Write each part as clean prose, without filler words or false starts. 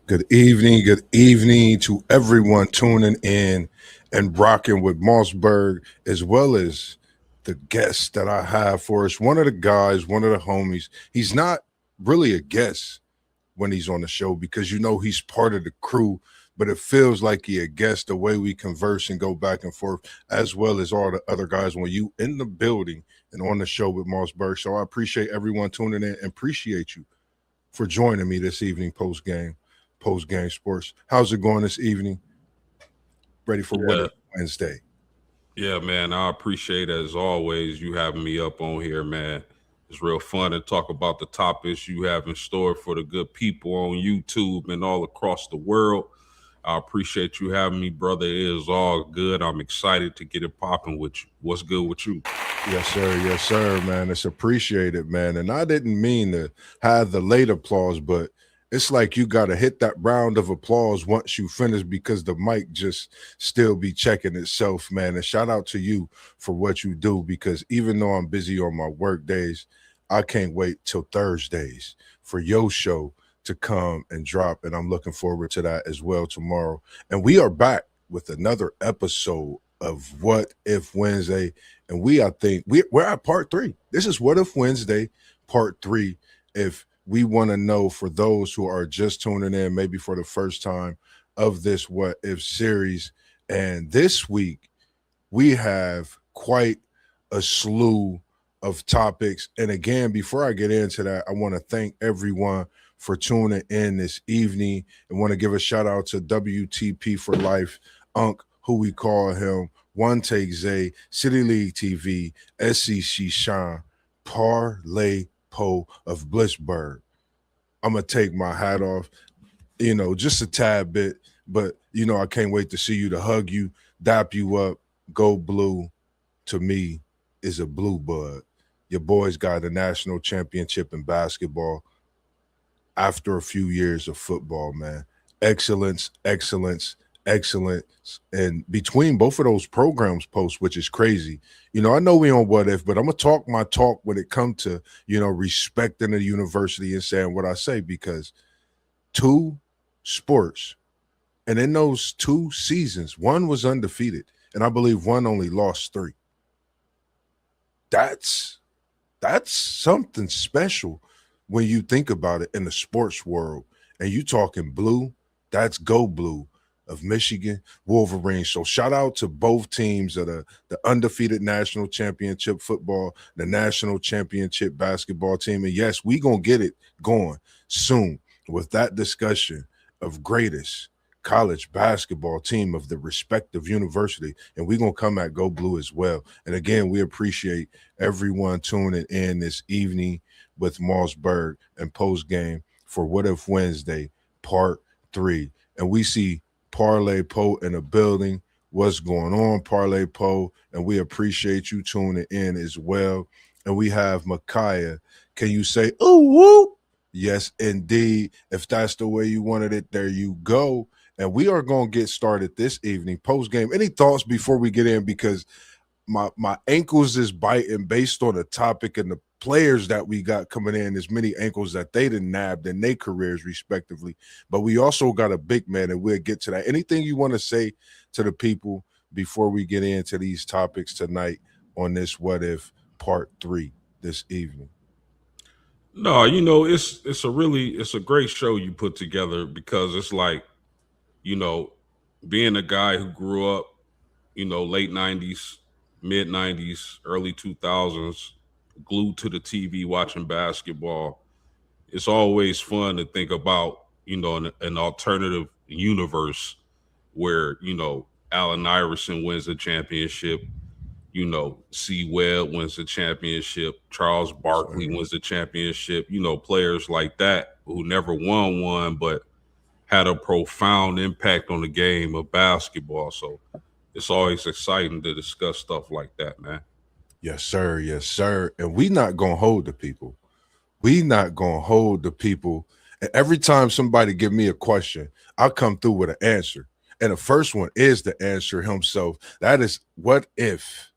Good evening to everyone tuning in and rocking with MossBurgh, as well as the guest that I have for us. One of the guys, one of the homies. He's not really a guest when he's on the show because he's part of the crew, but it feels like he a guest the way we converse and go back and forth, as well as all the other guys when you in the building and on the show with MossBurgh. So I appreciate everyone tuning in and appreciate you for joining me this evening post game sports. How's it going this evening? Ready for what Yeah, is Wednesday? yeah, man. I appreciate as always you having me up on here, man. It's real fun to talk about the topics you have in store for the good people on YouTube and all across the world. I appreciate you having me, brother. It is all good. I'm excited to get it popping with you. What's good with you? Yes, sir, man. It's appreciated, man. And I didn't mean to have the late applause, but it's like you got to hit that round of applause once you finish because the mic just still be checking itself, man. And shout out to you for what you do because even though I'm busy on my work days, I can't wait till Thursdays for your show to come and drop. And I'm looking forward to that as well tomorrow. And we are back with another episode of What If Wednesday. And I think we're at part three. This is What If Wednesday, part three. If we want to know for those who are just tuning in, maybe for the first time of this What If series. And this week, we have quite a slew of topics. And again, before I get into that, I want to thank everyone for tuning in this evening and want to give a shout out to WTP for Life, Unc, who we call him, One Take Zay, City League TV, SEC Shine, Parlay Poe of Blissburg. I'm gonna take my hat off, just a tad bit, but I can't wait to see you, to hug you, dap you up. Go Blue to me is a blue bud. Your boys got a national championship in basketball after a few years of football, man. Excellence, excellence, excellence. And between both of those programs posts, which is crazy. I know we on What If, but I'm gonna talk my talk when it comes to, respecting the university and saying what I say, because two sports, and in those two seasons, one was undefeated, and I believe one only lost three. That's something special when you think about it in the sports world. And you talking blue, that's Go Blue of Michigan Wolverines. So shout out to both teams of the undefeated national championship football, the national championship basketball team. And yes, we gonna get it going soon with that discussion of greatest college basketball team of the respective university. And we're going to come at Go Blue as well. And again, we appreciate everyone tuning in this evening with MossBurgh and post game for What If Wednesday, part three. And we see Parlay Poe in the building. What's going on, Parlay Poe? And we appreciate you tuning in as well. And we have Micaiah. Can you say, ooh, whoop? Yes, indeed. If that's the way you wanted it, there you go. And we are going to get started this evening post game. Any thoughts before we get in? Because my ankles is biting based on the topic and the players that we got coming in. As many ankles that they didn't nabbed in their careers respectively. But we also got a big man, and we'll get to that. Anything you want to say to the people before we get into these topics tonight on this What If part three this evening? No, it's a great show you put together because it's like, you know, being a guy who grew up, late '90s, mid '90s, early 2000s, glued to the TV watching basketball. It's always fun to think about, an alternative universe where, Allen Iverson wins a championship, C. Webb wins the championship, Charles Barkley Sir. wins the championship, players like that who never won one, but had a profound impact on the game of basketball. So it's always exciting to discuss stuff like that, man. Yes, sir. Yes, sir. And we not gonna hold the people. We not gonna hold the people. And every time somebody give me a question, I'll come through with an answer. And the first one is the answer himself. That is, what if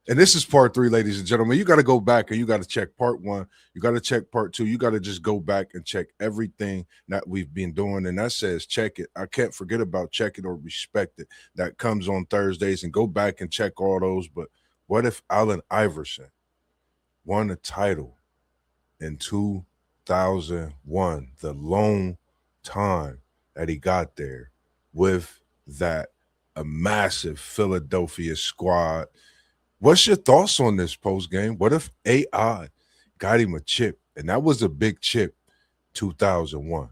And this is part three, ladies and gentlemen. You got to go back and you got to check part one. You got to check part two. You got to just go back and check everything that we've been doing. And that says check it. I can't forget about check it or respect it. That comes on Thursdays, and go back and check all those. But what if Allen Iverson won a title in 2001, the lone time that he got there with that a massive Philadelphia squad? What's your thoughts on this post game? What if AI got him a chip, and that was a big chip, 2001?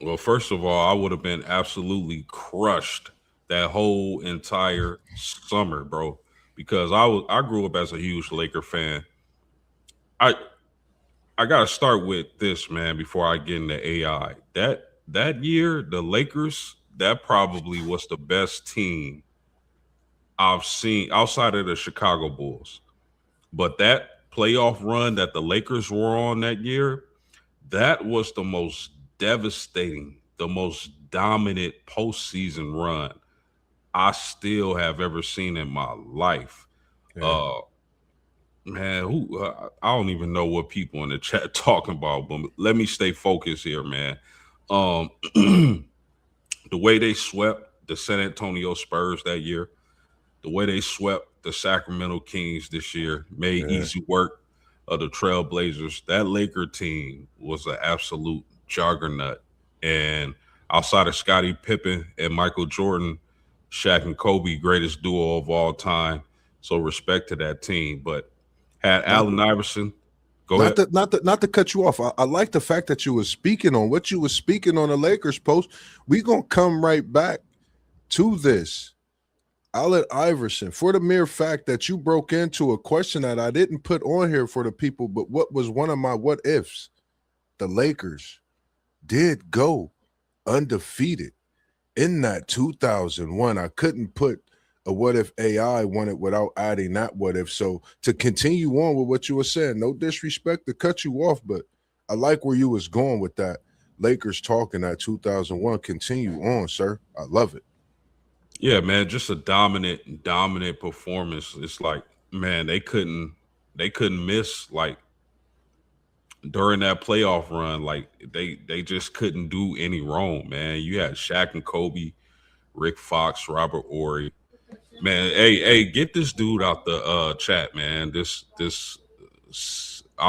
Well, first of all, I would have been absolutely crushed that whole entire summer, bro, because I grew up as a huge Laker fan. I I gotta start with this, man, before I get into AI. That year, the Lakers, that probably was the best team I've seen outside of the Chicago Bulls. But that playoff run that the Lakers were on that year, that was the most devastating, the most dominant postseason run I still have ever seen in my life. Yeah. Uh, man, I don't even know what people in the chat talking about, but let me stay focused here, man. Um, the way they swept the San Antonio Spurs that year, the way they swept the Sacramento Kings this year, made Yeah. easy work of the Trailblazers. That Laker team was an absolute juggernaut. And outside of Scottie Pippen and Michael Jordan, Shaq and Kobe, greatest duo of all time. So respect to that team. But had Not Allen Iverson, go not ahead. to not to cut you off. I like the fact that you were speaking on what you were speaking on the Lakers post. We gonna come right back to this. Allen Iverson, for the mere fact that you broke into a question that I didn't put on here for the people, but what was one of my what ifs? The Lakers did go undefeated in that 2001. I couldn't put a what if AI won it without adding that what if. So to continue on with what you were saying, no disrespect to cut you off, but I like where you was going with that. Lakers talking that 2001. Continue on, sir. I love it. Yeah, man, just a dominant performance. It's like, man, they couldn't miss like during that playoff run. Like they just couldn't do any wrong, man. You had Shaq and Kobe, Rick Fox, Robert Ory. Man, hey, get this dude out the chat, man. I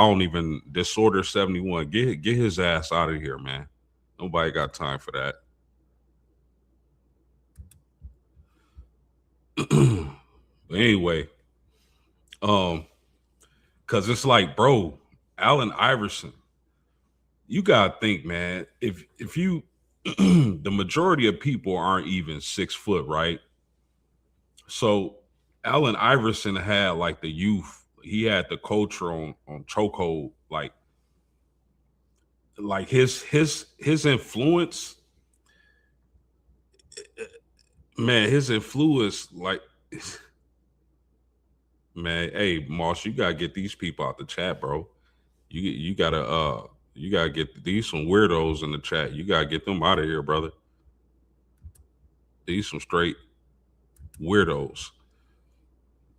don't even Disorder 71. Get his ass out of here, man. Nobody got time for that. But anyway, um, cause it's like, bro, Allen Iverson, you gotta think, man. If you the majority of people aren't even 6 foot, right? So Allen Iverson had like the youth, he had the culture on chokehold, like his influence, man, his influence, like man, hey Moss, you gotta get these people out the chat, bro. You gotta get these some weirdos in the chat. You gotta get them out of here, brother. These some straight weirdos.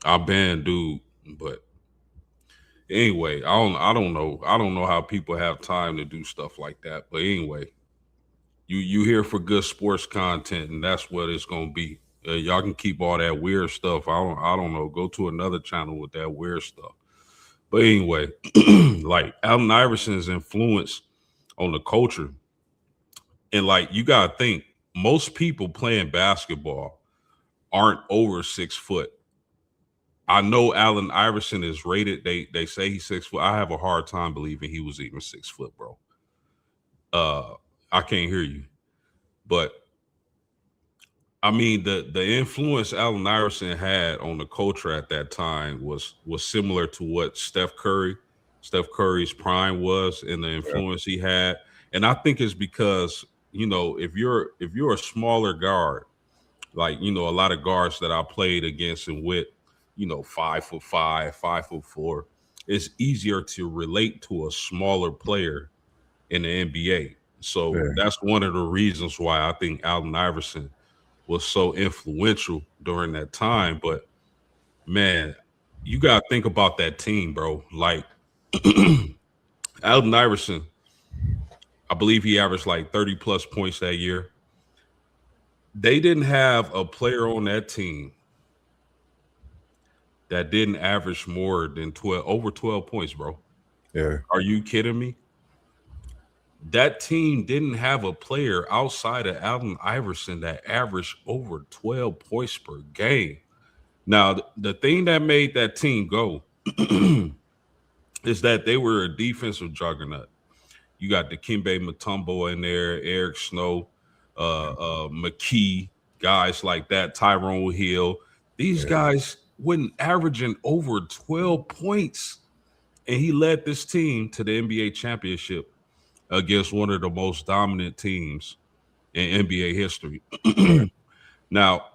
I banned dude, but anyway, I don't know how people have time to do stuff like that. But anyway, you here for good sports content, and that's what it's gonna be. Y'all can keep all that weird stuff. I don't know. Go to another channel with that weird stuff. But anyway, like Allen Iverson's influence on the culture, and like you gotta think, most people playing basketball aren't over 6 foot. I know Allen Iverson is rated. They say he's 6 foot. I have a hard time believing he was even 6 foot, bro. Uh, I can't hear you, but I mean the influence Allen Iverson had on the culture at that time was similar to what Steph Curry's prime was, and the Yeah. influence he had. And I think it's because if you're a smaller guard, like a lot of guards that I played against and with, 5'5", 5'4", it's easier to relate to a smaller player in the NBA. So Yeah. that's one of the reasons why I think Allen Iverson was so influential during that time. But Man, you got to think about that team, bro. Like Alden Iverson, I believe he averaged like 30 plus points that year. They didn't have a player on that team that didn't average more than 12 points, bro. Yeah, Are you kidding me? That team didn't have a player outside of Allen Iverson that averaged over 12 points per game. Now, the thing that made that team go is that they were a defensive juggernaut. You got Dikembe Mutombo in there, Eric Snow, McKee, guys like that, Tyrone Hill. These yeah, guys wouldn't averaging over 12 points. And he led this team to the NBA championship against one of the most dominant teams in NBA history. yeah, Now,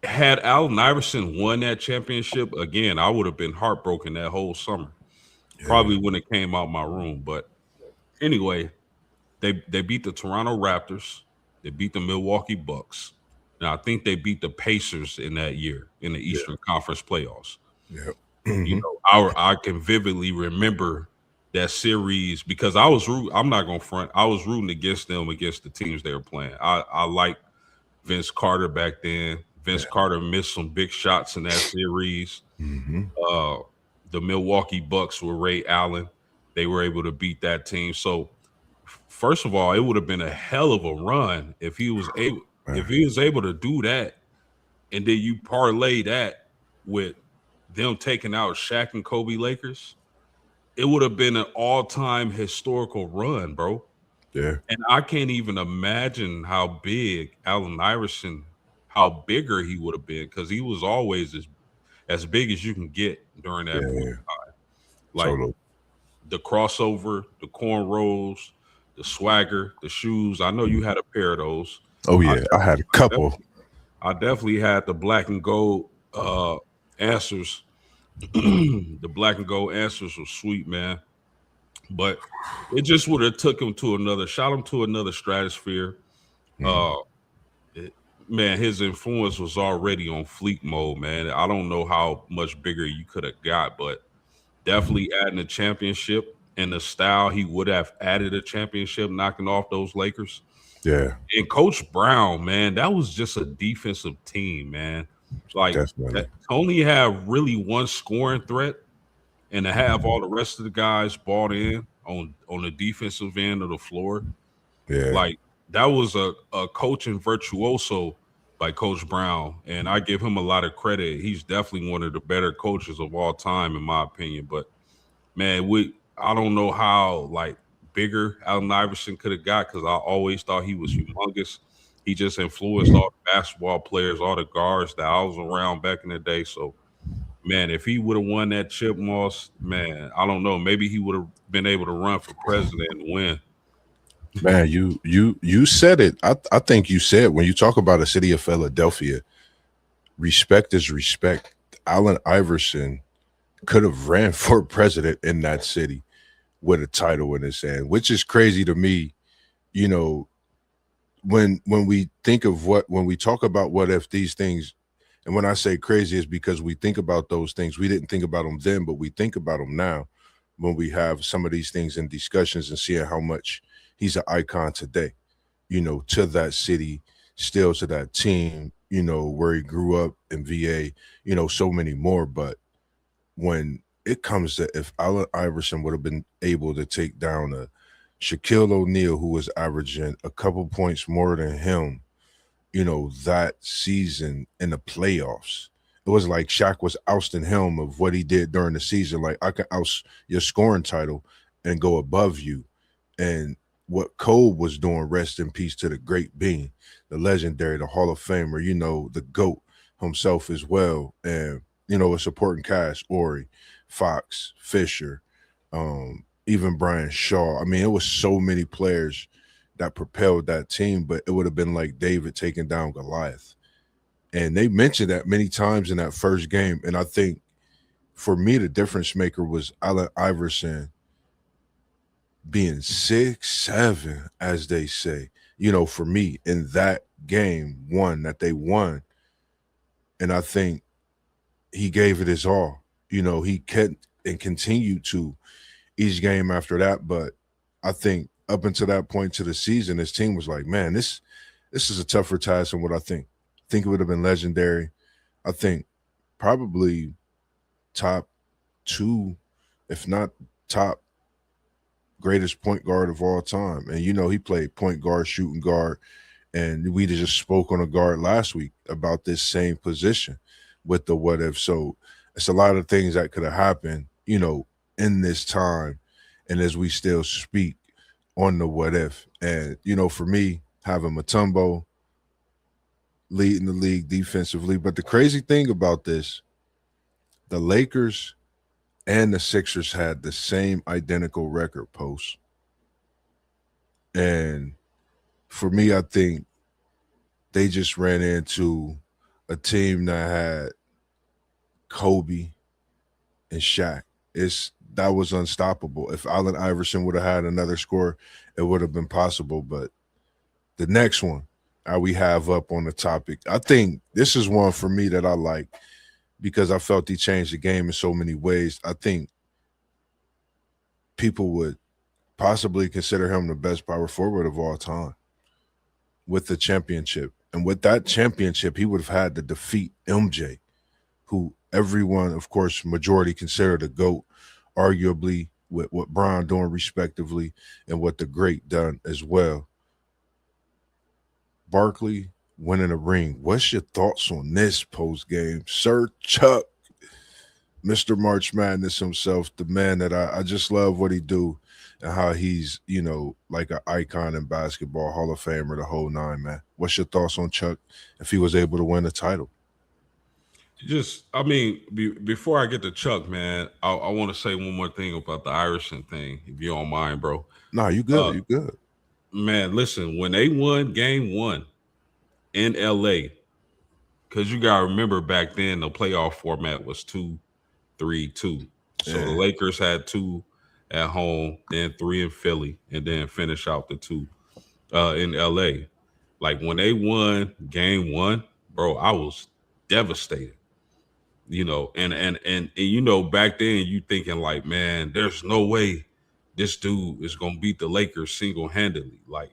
had Allen Iverson won that championship again, I would have been heartbroken that whole summer. yeah, Probably when it came out my room. But anyway, they beat the Toronto Raptors, they beat the Milwaukee Bucks. Now I think they beat the Pacers in that year in the yeah, Eastern Conference playoffs. yeah. You Hmm. know, I can vividly remember that series because I'm not gonna front. I was rooting against them against the teams they were playing. I like Vince Carter back then. Vince Yeah. Carter missed some big shots in that series. Hmm. Uh, the Milwaukee Bucks were Ray Allen. They were able to beat that team. So first of all, it would have been a hell of a run if Man. he was able to do that, and then you parlay that with them taking out Shaq and Kobe Lakers. It would have been an all-time historical run, bro. Yeah, And I can't even imagine how big Allen Iverson, how bigger he would have been, because he was always as big as you can get during that point. yeah. Like Solo. the crossover, the cornrows, the swagger, the shoes. I know you had a pair of those. Oh I yeah, I had a definitely, couple. I definitely had the black and gold answers. The black and gold answers were sweet, man. But it just would have took him to shot him to another stratosphere. Mm. Uh, it- man, his influence was already on fleet mode, man. I don't know how much bigger you could have got, but definitely adding a championship and the style he would have added a championship, knocking off those Lakers. Yeah, And Coach Brown, man, that was just a defensive team, man. Like definitely. to only have really one scoring threat and to have all the rest of the guys bought in on the defensive end of the floor, Yeah, like that was a coaching virtuoso by Coach Brown, and I give him a lot of credit. He's definitely one of the better coaches of all time, in my opinion. But man, I don't know how like bigger Allen Iverson could have got because I always thought he was humongous. He just influenced all the basketball players, all the guards that I was around back in the day. So man, if he would have won that chip, Moss, man, I don't know. Maybe he would have been able to run for president and win. man. You said it. I think you said when you talk about a city of Philadelphia, respect is respect. Allen Iverson could have ran for president in that city with a title in his hand, which is crazy to me. You know, when we think of when we talk about what if these things, and when I say crazy is because we think about those things. We didn't think about them then, but we think about them now when we have some of these things in discussions and seeing how much he's an icon today, to that city, still to that team, where he grew up in VA, so many more. But when it comes to if Allen Iverson would have been able to take down a Shaquille O'Neal, who was averaging a couple points more than him, that season in the playoffs. It was like Shaq was ousting him of what he did during the season. Like, I can oust your scoring title and go above you. And what Cole was doing, rest in peace to the great Bean, the legendary, the Hall of Famer, the GOAT himself as well. And, a supporting cast, Ori, Fox, Fisher, even Brian Shaw. I mean, it was so many players that propelled that team, but it would have been like David taking down Goliath. And they mentioned that many times in that first game. And I think for me, the difference maker was Allen Iverson being 6'7", as they say, for me in that game one that they won. And I think he gave it his all. He kept and continued to each game after that. But I think up until that point to the season, his team was like, man, this is a tougher task than what I think. I think it would have been legendary. I think probably top two, if not top greatest point guard of all time. And he played point guard, shooting guard, and we just spoke on a guard last week about this same position with the what if. So it's a lot of things that could have happened, in this time, and as we still speak on the what if. And for me, having Mutombo leading the league defensively, but the crazy thing about this, the Lakers and the Sixers had the same identical record post. And for me, I think they just ran into a team that had Kobe and Shaq. That was unstoppable. If Allen Iverson would have had another score, it would have been possible. But the next one we have up on the topic, I think this is one for me that I like because I felt he changed the game in so many ways. I think people would possibly consider him the best power forward of all time with the championship. And with that championship, he would have had to defeat MJ, who everyone, of course, majority considered a GOAT, arguably with what Brown doing respectively and what the great done as well. Barkley winning a ring. What's your thoughts on this post game? Sir Chuck, Mr. March Madness himself, the man that I just love what he do and how he's, like an icon in basketball, Hall of Famer, the whole nine, man. What's your thoughts on Chuck if he was able to win the title? Before I get to Chuck, man, I want to say one more thing about the Iverson thing, if you don't mind, bro. Nah, you good. You good. Man, listen, when they won game one in LA, because you got to remember back then the playoff format was 2-3-2. So the Lakers had 2 at home, then 3 in Philly, and then finish out the 2 in LA. Like when they won game one, bro, I was devastated. And back then you thinking like, man, there's no way this dude is gonna beat the Lakers single-handedly. Like,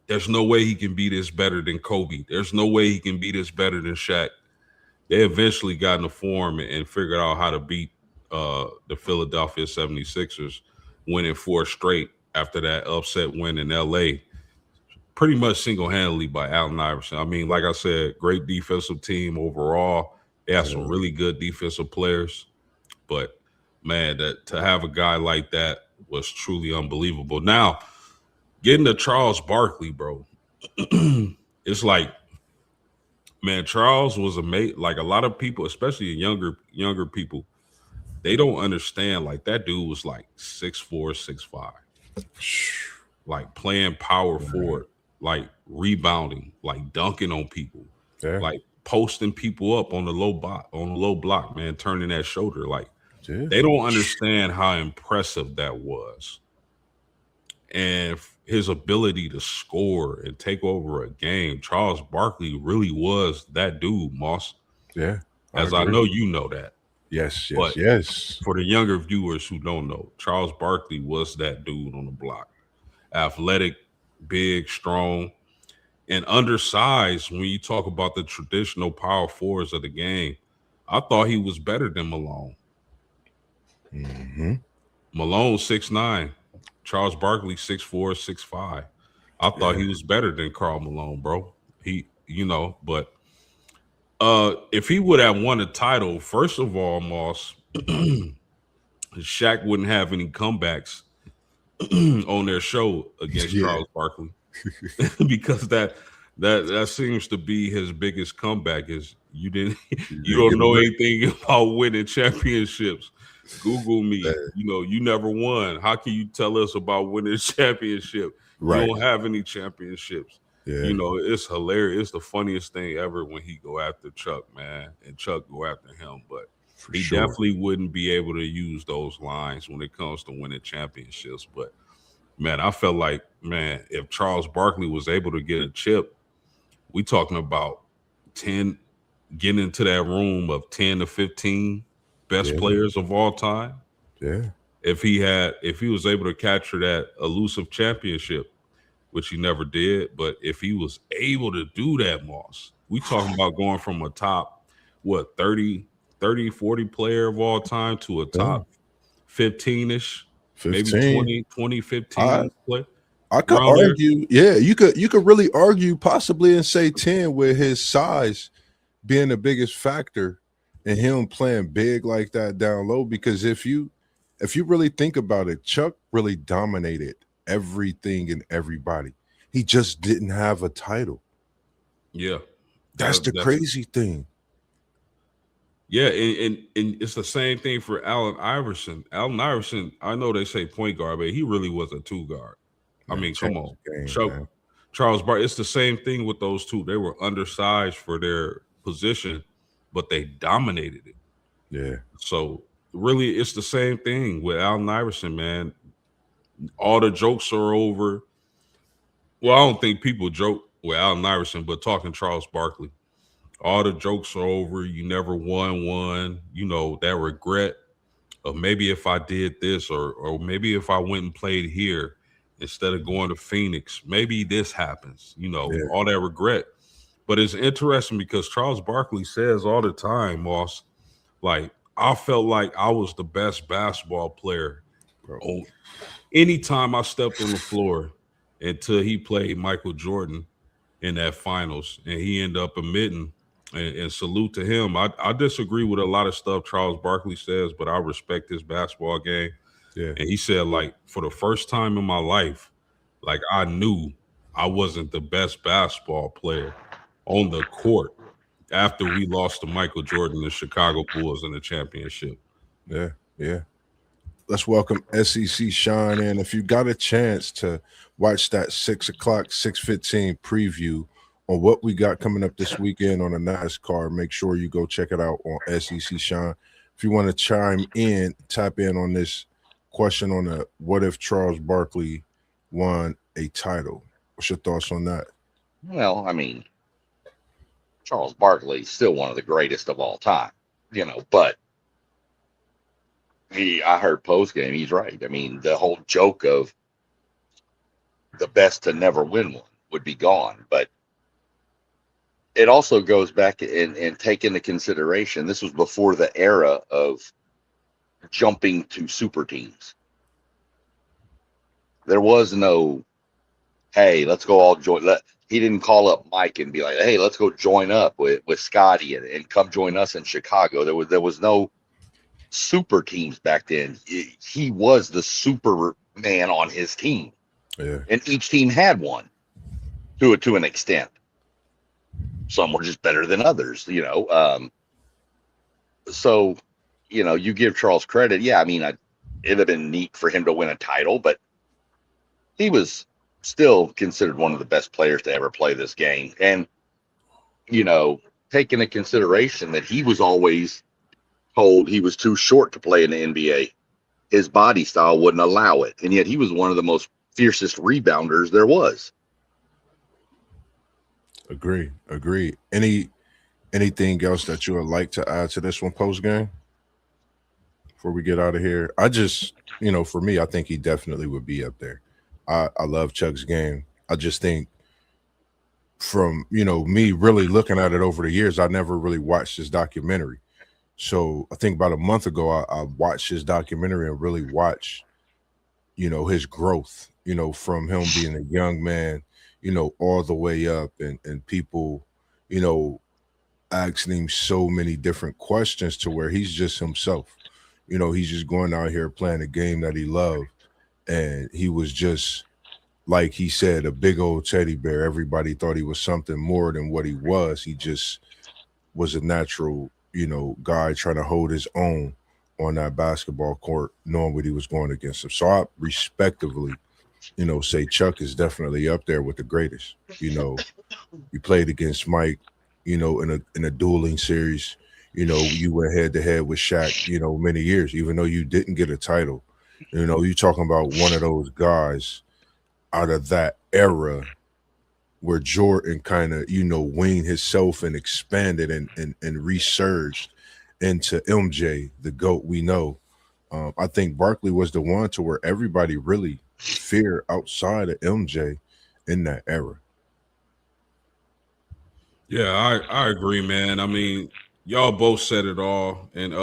there's no way he can be this better than Kobe. There's no way he can be this better than Shaq. They eventually got in the form and figured out how to beat the Philadelphia 76ers, winning 4 straight after that upset win in LA, pretty much single-handedly by Allen Iverson. I mean, like I said, great defensive team overall. They have some really good defensive players, but man, that to have a guy like that was truly unbelievable. Now, getting to Charles Barkley, bro, it's like, man, Charles was amazing. Like a lot of people, especially younger people, they don't understand. Like that dude was like 6'4", 6'5", like playing power forward, like rebounding, like dunking on people, like posting people up on the low block, man, turning that shoulder. Like they don't understand how impressive that was. And his ability to score and take over a game, Charles Barkley really was that dude, Moss. Yeah. As I know you know that. Yes. But for the younger viewers who don't know, Charles Barkley was that dude on the block. Athletic, big, strong, and undersized. When you talk about the traditional power forwards of the game, I thought he was better than Malone. Mm-hmm. Malone 6'9", Charles Barkley 6'4", 6'5". I thought he was better than Karl Malone, bro. But if he would have won a title, first of all, Moss, Shaq wouldn't have any comebacks on their show against Charles Barkley because that seems to be his biggest comeback is you don't know anything about winning championships. Google me. You never won. How can you tell us about winning a championship? Right. You don't have any championships. Yeah. It's hilarious. It's the funniest thing ever when he go after Chuck, man, and Chuck go after him. But he definitely wouldn't be able to use those lines when it comes to winning championships. But man, I felt like, man, if Charles Barkley was able to get a chip, we talking about 10 getting into that room of 10 to 15 best Yeah, players of all time, yeah, if he was able to capture that elusive championship, which he never did, but if he was able to do that, Moss, we talking about going from a top, what, 40 player of all time to a yeah. top 15-ish, maybe 15. 20 I 15 play I could around there. argue, yeah, you could really argue possibly and say 10 with his size being the biggest factor in him playing big like that down low. Because if you really think about it, Chuck really dominated everything and everybody. He just didn't have a title. Yeah. That's the That's crazy thing. yeah, and it's the same thing for Allen Iverson. Allen Iverson, I know they say point guard, but he really was a two guard. I Man, mean, come changed on. the game, Chuck man. Charles Barkley, it's the same thing with those two. They were undersized for their position, but they dominated it. Yeah, So really, it's the same thing with Allen Iverson, man. All the jokes are over. Well, I don't think people joke with Allen Iverson, but talking Charles Barkley, all the jokes are over. You never won one. You know that regret of maybe if I did this, or maybe if I went and played here instead of going to Phoenix, maybe this happens. You know, yeah, all that regret. But it's interesting because Charles Barkley says all the time, Moss, like I felt like I was the best basketball player bro. on anytime I stepped on the floor until he played Michael Jordan in that finals, and he ended up admitting. And salute to him. I disagree with a lot of stuff Charles Barkley says, but I respect his basketball game. Yeah, And he said, like, for the first time in my life, like I knew I wasn't the best basketball player on the court after we lost to Michael Jordan, the Chicago Bulls in the championship. yeah, yeah. Let's welcome SEC Sean in. If you got a chance to watch that 6 o'clock, 6:15 preview on what we got coming up this weekend on the NASCAR, make sure you go check it out on SEC Sean. If you want to chime in, tap in on this question on the what if Charles Barkley won a title? What's your thoughts on that? Well, I mean, Charles Barkley's still one of the greatest of all time, but I heard post game, he's right. I mean, the whole joke of the best to never win one would be gone. But it also goes back and take into consideration this was before the era of jumping to super teams. There was no, hey, let's go all join. He didn't call up Mike and be like, hey, let's go join up with Scotty and come join us in Chicago. There was no super teams back then. He was the Superman on his team, Yeah, and each team had one to an extent. Some were just better than others. So, you give Charles credit. Yeah, I mean, it'd have been neat for him to win a title, but he was still considered one of the best players to ever play this game. And, take into consideration that he was always told he was too short to play in the NBA. His body style wouldn't allow it. And yet he was one of the most fiercest rebounders there was. agree. Anything else that you would like to add to this one post game before we get out of here? I just, for me, I think he definitely would be up there. I love Chuck's game. I just think from, me really looking at it over the years, I never really watched his documentary. So I think about a month ago, I watched his documentary and really watched, his growth, from him being a young man, all the way up and people, you know, asking him so many different questions to where he's just himself. He's just going out here playing a game that he loved. And he was just, like he said, a big old teddy bear. Everybody thought he was something more than what he was. He just was a natural, guy trying to hold his own on that basketball court, knowing what he was going against him. So I respectively, say Chuck is definitely up there with the greatest. You played against Mike, in a dueling series. You went head to head with Shaq, many years, even though you didn't get a title. You talking about one of those guys out of that era where Jordan kind of, weaned himself and expanded and resurged into MJ, the GOAT we know. I think Barkley was the one to where everybody really feared outside of MJ in that era. Yeah, I agree, man. I mean, y'all both said it all. And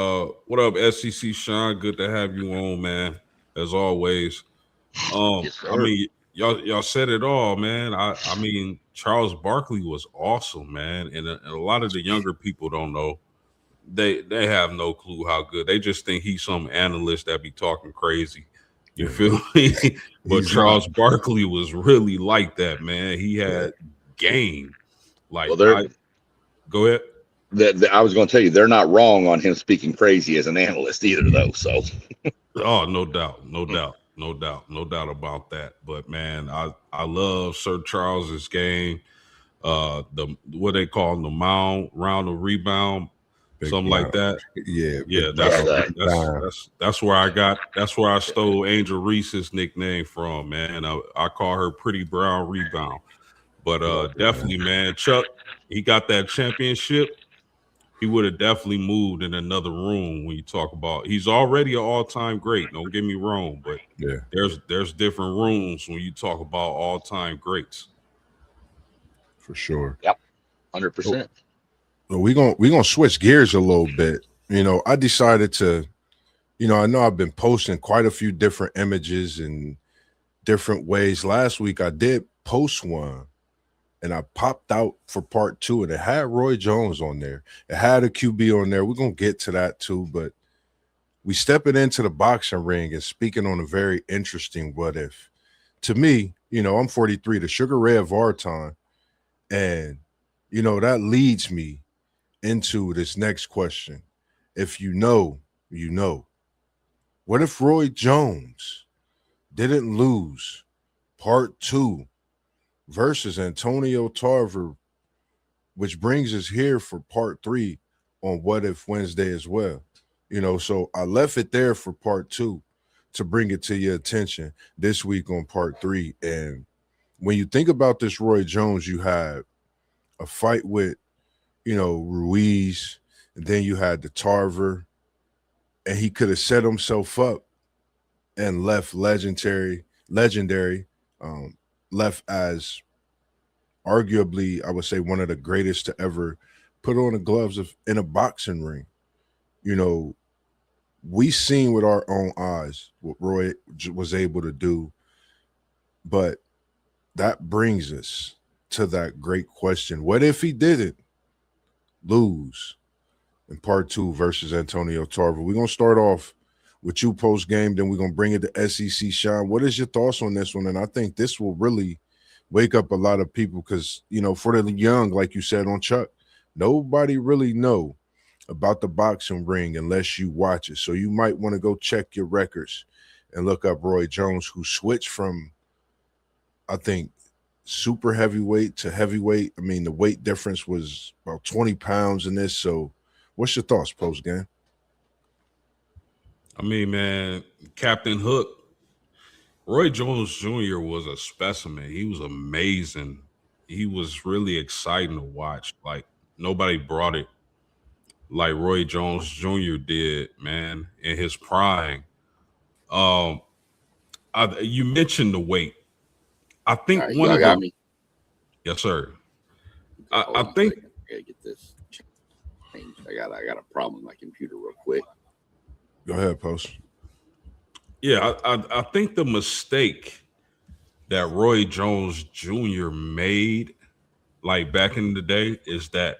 what up, SEC Sean? Good to have you on, man. As always. Yes, I sir. mean, y'all said it all, man. I mean, Charles Barkley was awesome, man. And a lot of the younger people don't know. They have no clue how good. They just think he's some analyst that be talking crazy. You Yeah, feel me? But he's not. Charles Barkley was really like that, man. He Yeah, had game. Well, Like I go ahead. I was going to tell you, they're not wrong on him speaking crazy as an analyst either, though. So, Oh, no doubt, no doubt, no doubt, no doubt about that. But man, I love Sir Charles's game. The what they call the mound round of rebound, big something like mouth. that. Yeah, Yeah, big yes, mouth, big time. that's where I got. That's where I stole Angel Reese's nickname from, man. I call her Pretty Brown Rebound. But Love it, man. definitely, man, Chuck, he got that championship. He would have definitely moved in another room when you talk about. He's already an all-time great. Don't get me wrong, but Yeah, there's different rooms when you talk about all-time greats. for sure. yep, So 100%. we gonna switch gears a little bit. I decided to. I know I've been posting quite a few different images and different ways. Last week I did post one and I popped out for part two, and it had Roy Jones on there. It had a QB on there. We're gonna get to that too, but we stepping into the boxing ring and speaking on a very interesting what if. To me, I'm 43, the Sugar Ray of our time, and that leads me into this next question. If you know, you know. What if Roy Jones didn't lose part two versus Antonio Tarver, which brings us here for part three on What If Wednesday as well? So I left it there for part two to bring it to your attention this week on part three. And when you think about this Roy Jones, you had a fight with, Ruiz, and then you had the Tarver, and he could have set himself up and left legendary, um, left as arguably, I would say, one of the greatest to ever put on the gloves of in a boxing ring. You know, we seen with our own eyes what Roy was able to do, but that brings us to that great question: what if he didn't lose in part two versus Antonio Tarver? We're gonna start off with you post game, then we're gonna bring it to SEC Sean. What is your thoughts on this one? And I think this will really wake up a lot of people because for the young, like you said on Chuck, nobody really know about the boxing ring unless you watch it. So you might want to go check your records and look up Roy Jones, who switched from, I think, super heavyweight to heavyweight. I mean, the weight difference was about 20 pounds in this. So what's your thoughts post game? I mean, man, Captain Hook, Roy Jones Jr. was a specimen. He was amazing. He was really exciting to watch. Like nobody brought it like Roy Jones Jr. did, man, in his prime. Um, you mentioned the weight. I All think right, one y'all of got the me. yes, sir. Hold I on a think second. I gotta get this changed. I got a problem with my computer real quick. Go ahead, post. yeah, I think the mistake that Roy Jones Jr. made, like back in the day, is that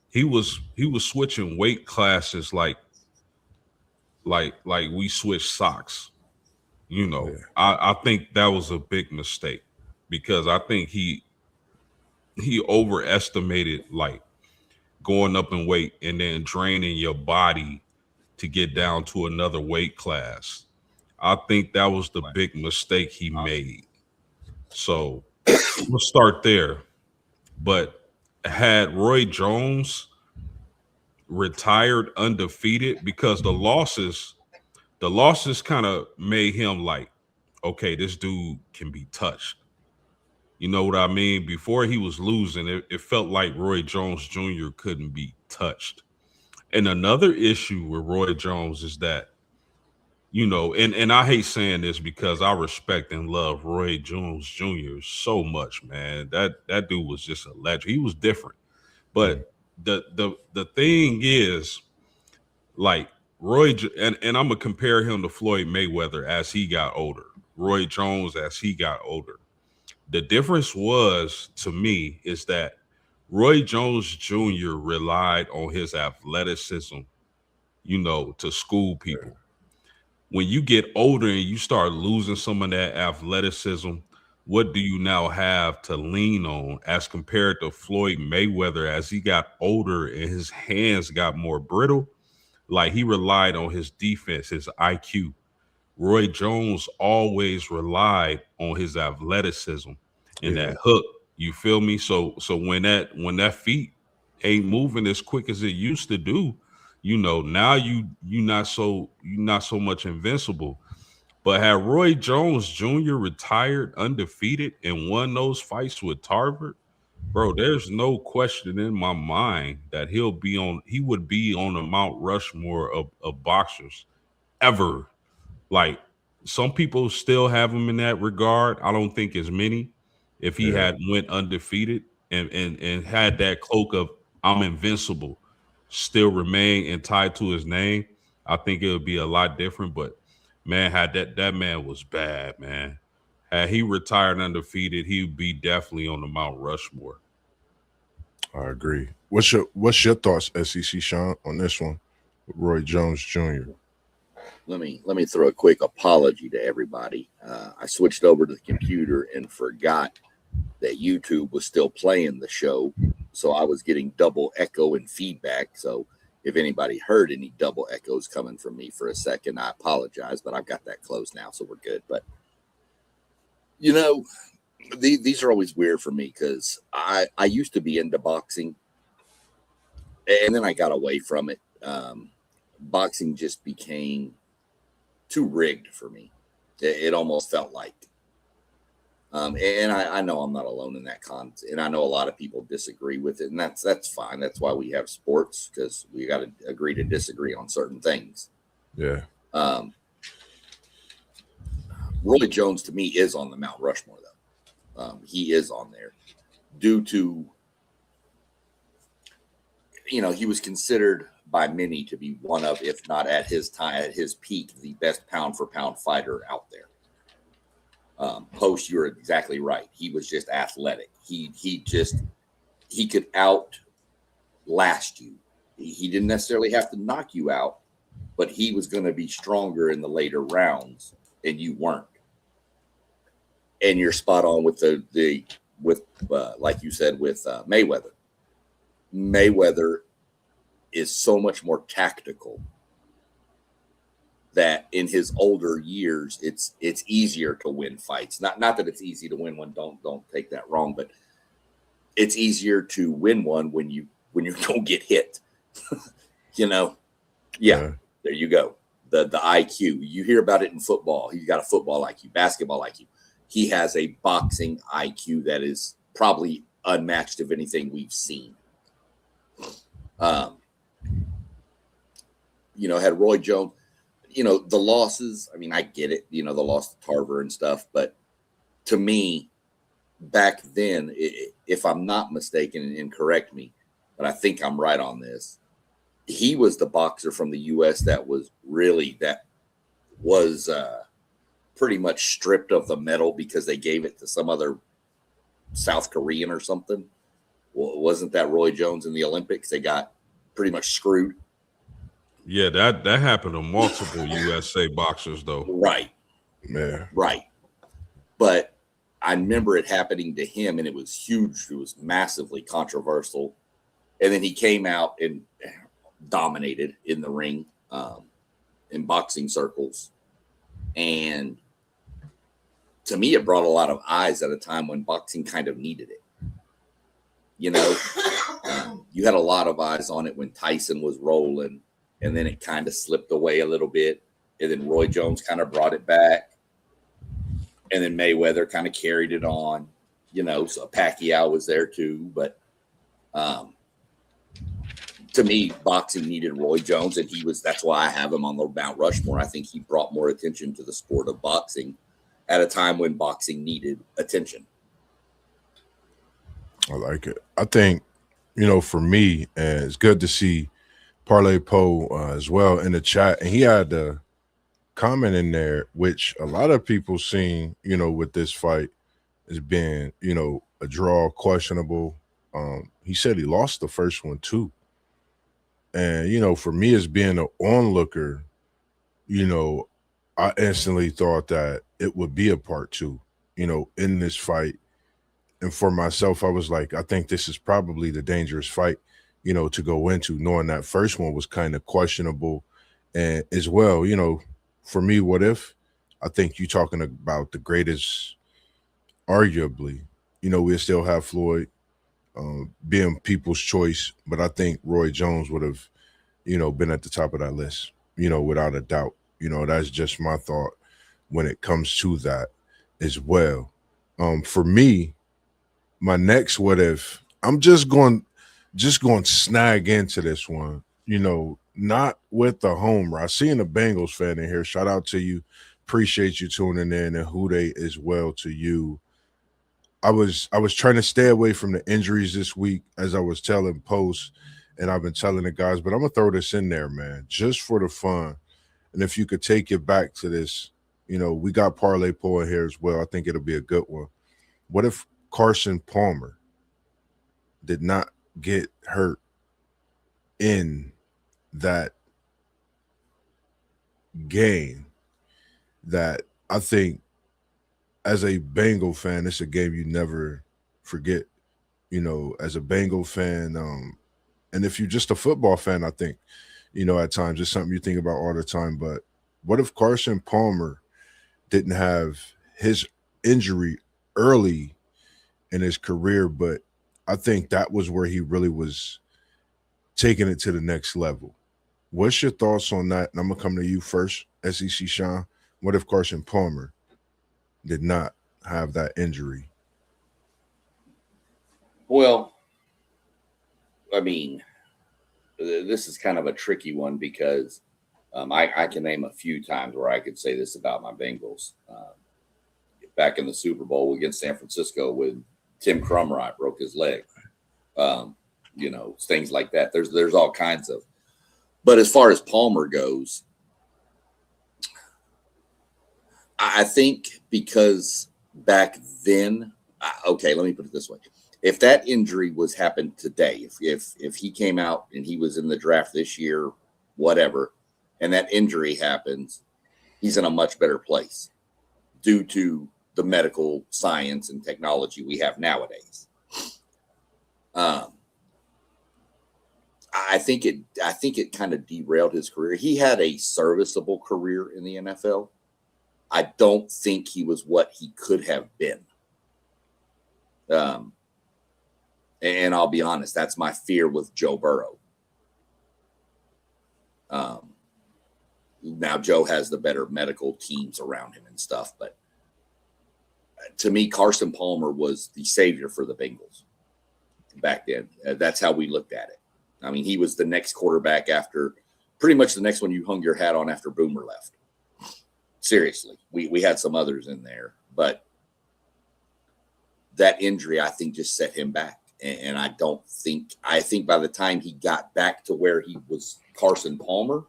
he was switching weight classes like we switch socks. Yeah, I think that was a big mistake because I think he overestimated like going up in weight and then draining your body to get down to another weight class. I think that was the big mistake he made. So we'll start there. But had Roy Jones retired undefeated because the losses kind of made him like, okay, this dude can be touched. You know what I mean? Before he was losing, it felt like Roy Jones Jr. couldn't be touched. And another issue with Roy Jones is that, and I hate saying this because I respect and love Roy Jones Jr. so much, man. That dude was just a legend. He was different. But the thing is, like and I'm gonna compare him to Floyd Mayweather as he got older, Roy Jones as he got older. The difference was, to me, is that Roy Jones Jr. relied on his athleticism, to school people. When you get older and you start losing some of that athleticism, what do you now have to lean on as compared to Floyd Mayweather as he got older and his hands got more brittle? Like, he relied on his defense, his IQ. Roy Jones always relied on his athleticism and that hook. You feel me? So when that feet ain't moving as quick as it used to do, now you're not so much invincible. But had Roy Jones Jr. retired undefeated and won those fights with Tarver, bro, there's no question in my mind that he would be on the Mount Rushmore of boxers ever. Like, some people still have him in that regard. I don't think as many. If he had went undefeated and had that cloak of I'm invincible still remain and tied to his name, I think it would be a lot different. But man, had that man was bad, man. Had he retired undefeated, he would be definitely on the Mount Rushmore. I agree. What's your thoughts, SEC Sean, on this one, Roy Jones Jr.? Let me throw a quick apology to everybody. I switched over to the computer and forgot that YouTube was still playing the show, so I was getting double echo and feedback. So if anybody heard any double echoes coming from me for a second, I apologize, but I've got that closed now, so we're good. But these are always weird for me because I used to be into boxing, and then I got away from it. Boxing just became too rigged for me. It almost felt like. And I know I'm not alone in that and I know a lot of people disagree with it, and that's fine. That's why we have sports, because we got to agree to disagree on certain things. Yeah. Roy Jones to me is on the Mount Rushmore, though. He is on there due to, he was considered by many to be one of, if not at his time, at his peak, the best pound for pound fighter out there. Post, you're exactly right. He was just athletic. He could outlast you. He didn't necessarily have to knock you out, but he was going to be stronger in the later rounds, and you weren't. And you're spot on with like you said, with Mayweather. Mayweather is so much more tactical that in his older years, it's easier to win fights. Not that it's easy to win one. Don't take that wrong, but it's easier to win one when you don't get hit. Yeah, there you go. The IQ, you hear about it in football. He's got a football IQ, basketball IQ. He has a boxing IQ that is probably unmatched of anything we've seen. Had Roy Jones, the losses, I mean, I get it, the loss to Tarver and stuff, but to me, back then, if I'm not mistaken, and correct me, but I think I'm right on this, he was the boxer from the U.S. that was pretty much stripped of the medal because they gave it to some other South Korean or something. Well, wasn't that Roy Jones in the Olympics? They got pretty much screwed. Yeah, that happened to multiple USA boxers, though. Right. Yeah. Right. But I remember it happening to him, and it was huge. It was massively controversial. And then he came out and dominated in the ring, in boxing circles. And to me, it brought a lot of eyes at a time when boxing kind of needed it. You had a lot of eyes on it when Tyson was rolling, and then it kind of slipped away a little bit. And then Roy Jones kind of brought it back. And then Mayweather kind of carried it on. So Pacquiao was there too. But to me, boxing needed Roy Jones, and that's why I have him on the Mount Rushmore. I think he brought more attention to the sport of boxing at a time when boxing needed attention. I like it. I think, for me, and it's good to see Parlay Poe as well in the chat. And he had a comment in there, which a lot of people seen, with this fight as being, a draw, questionable. He said he lost the first one too. And, for me as being an onlooker, I instantly thought that it would be a part two, in this fight. And for myself, I was like, I think this is probably the dangerous fight, to go into, knowing that first one was kind of questionable. And as well, for me, what if? I think you're talking about the greatest, arguably, we still have Floyd being people's choice, but I think Roy Jones would have, been at the top of that list, without a doubt. That's just my thought when it comes to that as well. For me, my next what if, I'm just going to snag into this one, not with the homer. I seen a Bengals fan in here. Shout out to you. Appreciate you tuning in, and Hude as well to you. I was trying to stay away from the injuries this week, as I was telling posts, and I've been telling the guys, but I'm gonna throw this in there, man, just for the fun. And if you could take it back to this, we got Parlay Poe in here as well. I think it'll be a good one. What if Carson Palmer did not get hurt in that game? That I think, as a Bengal fan, it's a game you never forget, as a Bengal fan. And if you're just a football fan, I think, at times it's something you think about all the time. But what if Carson Palmer didn't have his injury early in his career, but I think that was where he really was taking it to the next level? What's your thoughts on that? And I'm going to come to you first, SEC Sean. What if Carson Palmer did not have that injury? Well, I mean, this is kind of a tricky one because I can name a few times where I could say this about my Bengals. Back in the Super Bowl against San Francisco when Tim Crumrott broke his leg, things like that. There's all kinds of. But as far as Palmer goes, I think because back then, okay, let me put it this way. If that injury was happened today, if he came out and he was in the draft this year, whatever, and that injury happens, he's in a much better place due to the medical science and technology we have nowadays. I think it kind of derailed his career. He had a serviceable career in the NFL. I don't think he was what he could have been. And I'll be honest, that's my fear with Joe Burrow. Now Joe has the better medical teams around him and stuff, but to me, Carson Palmer was the savior for the Bengals back then. That's how we looked at it. I mean, he was the next quarterback after pretty much the next one you hung your hat on after Boomer left. Seriously, we had some others in there, but that injury, I think, just set him back. And I think by the time he got back to where he was Carson Palmer,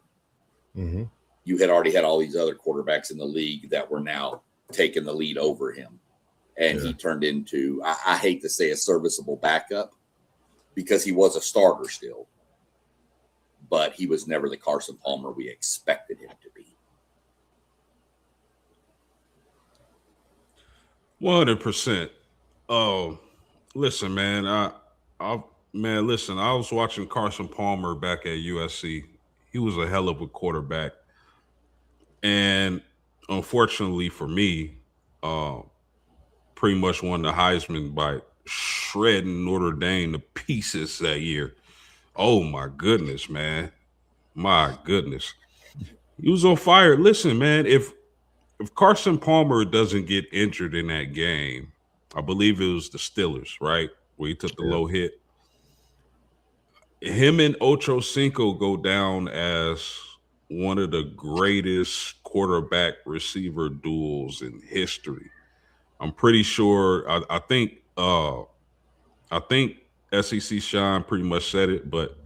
you had already had all these other quarterbacks in the league that were now taking the lead over him. And he turned into, I hate to say, a serviceable backup because he was a starter still, but he was never the Carson Palmer we expected him to be. 100%. Oh, listen, man. I was watching Carson Palmer back at USC. He was a hell of a quarterback, and unfortunately for me, pretty much won the Heisman by shredding Notre Dame to pieces that year. Oh my goodness, man! My goodness, he was on fire. Listen, man, if Carson Palmer doesn't get injured in that game, I believe it was the Steelers, right? Where he took the Yeah. low hit. Him and Ocho Cinco go down as one of the greatest quarterback receiver duels in history. I'm pretty sure. I think SEC Shine pretty much said it, but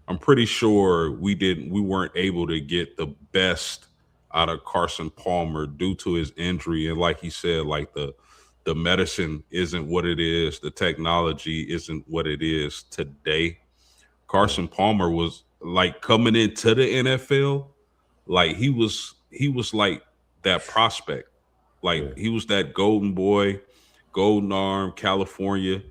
I'm pretty sure we weren't able to get the best out of Carson Palmer due to his injury. And like he said, like the medicine isn't what it is, the technology isn't what it is today. Carson Palmer was like coming into the NFL, like he was like that prospect. Like Yeah. he was that golden boy, golden arm, California,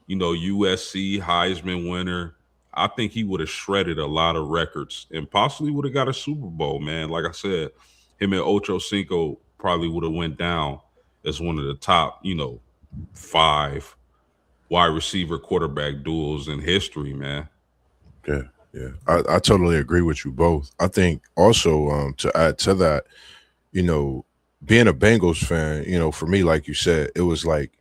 USC Heisman winner. I think he would have shredded a lot of records and possibly would have got a Super Bowl, man. Like I said, him and Ocho Cinco probably would have went down as one of the top, five wide receiver quarterback duels in history, man. Yeah, yeah. I totally agree with you both. I think also to add to that, you know, being a Bengals fan, for me, like you said, it was like,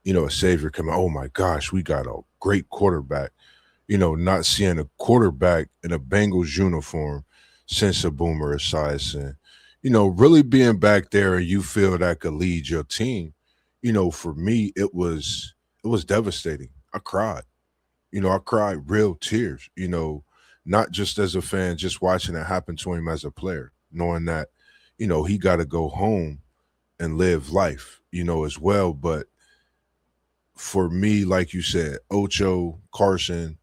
a savior coming. Oh my gosh, we got a great quarterback. Not seeing a quarterback in a Bengals uniform since a Boomer Esiason. Really being back there and you feel that could lead your team. For me, it was devastating. I cried. I cried real tears, not just as a fan, just watching it happen to him as a player, knowing that, he got to go home and live life, as well. But for me, like you said, Ocho, Carson,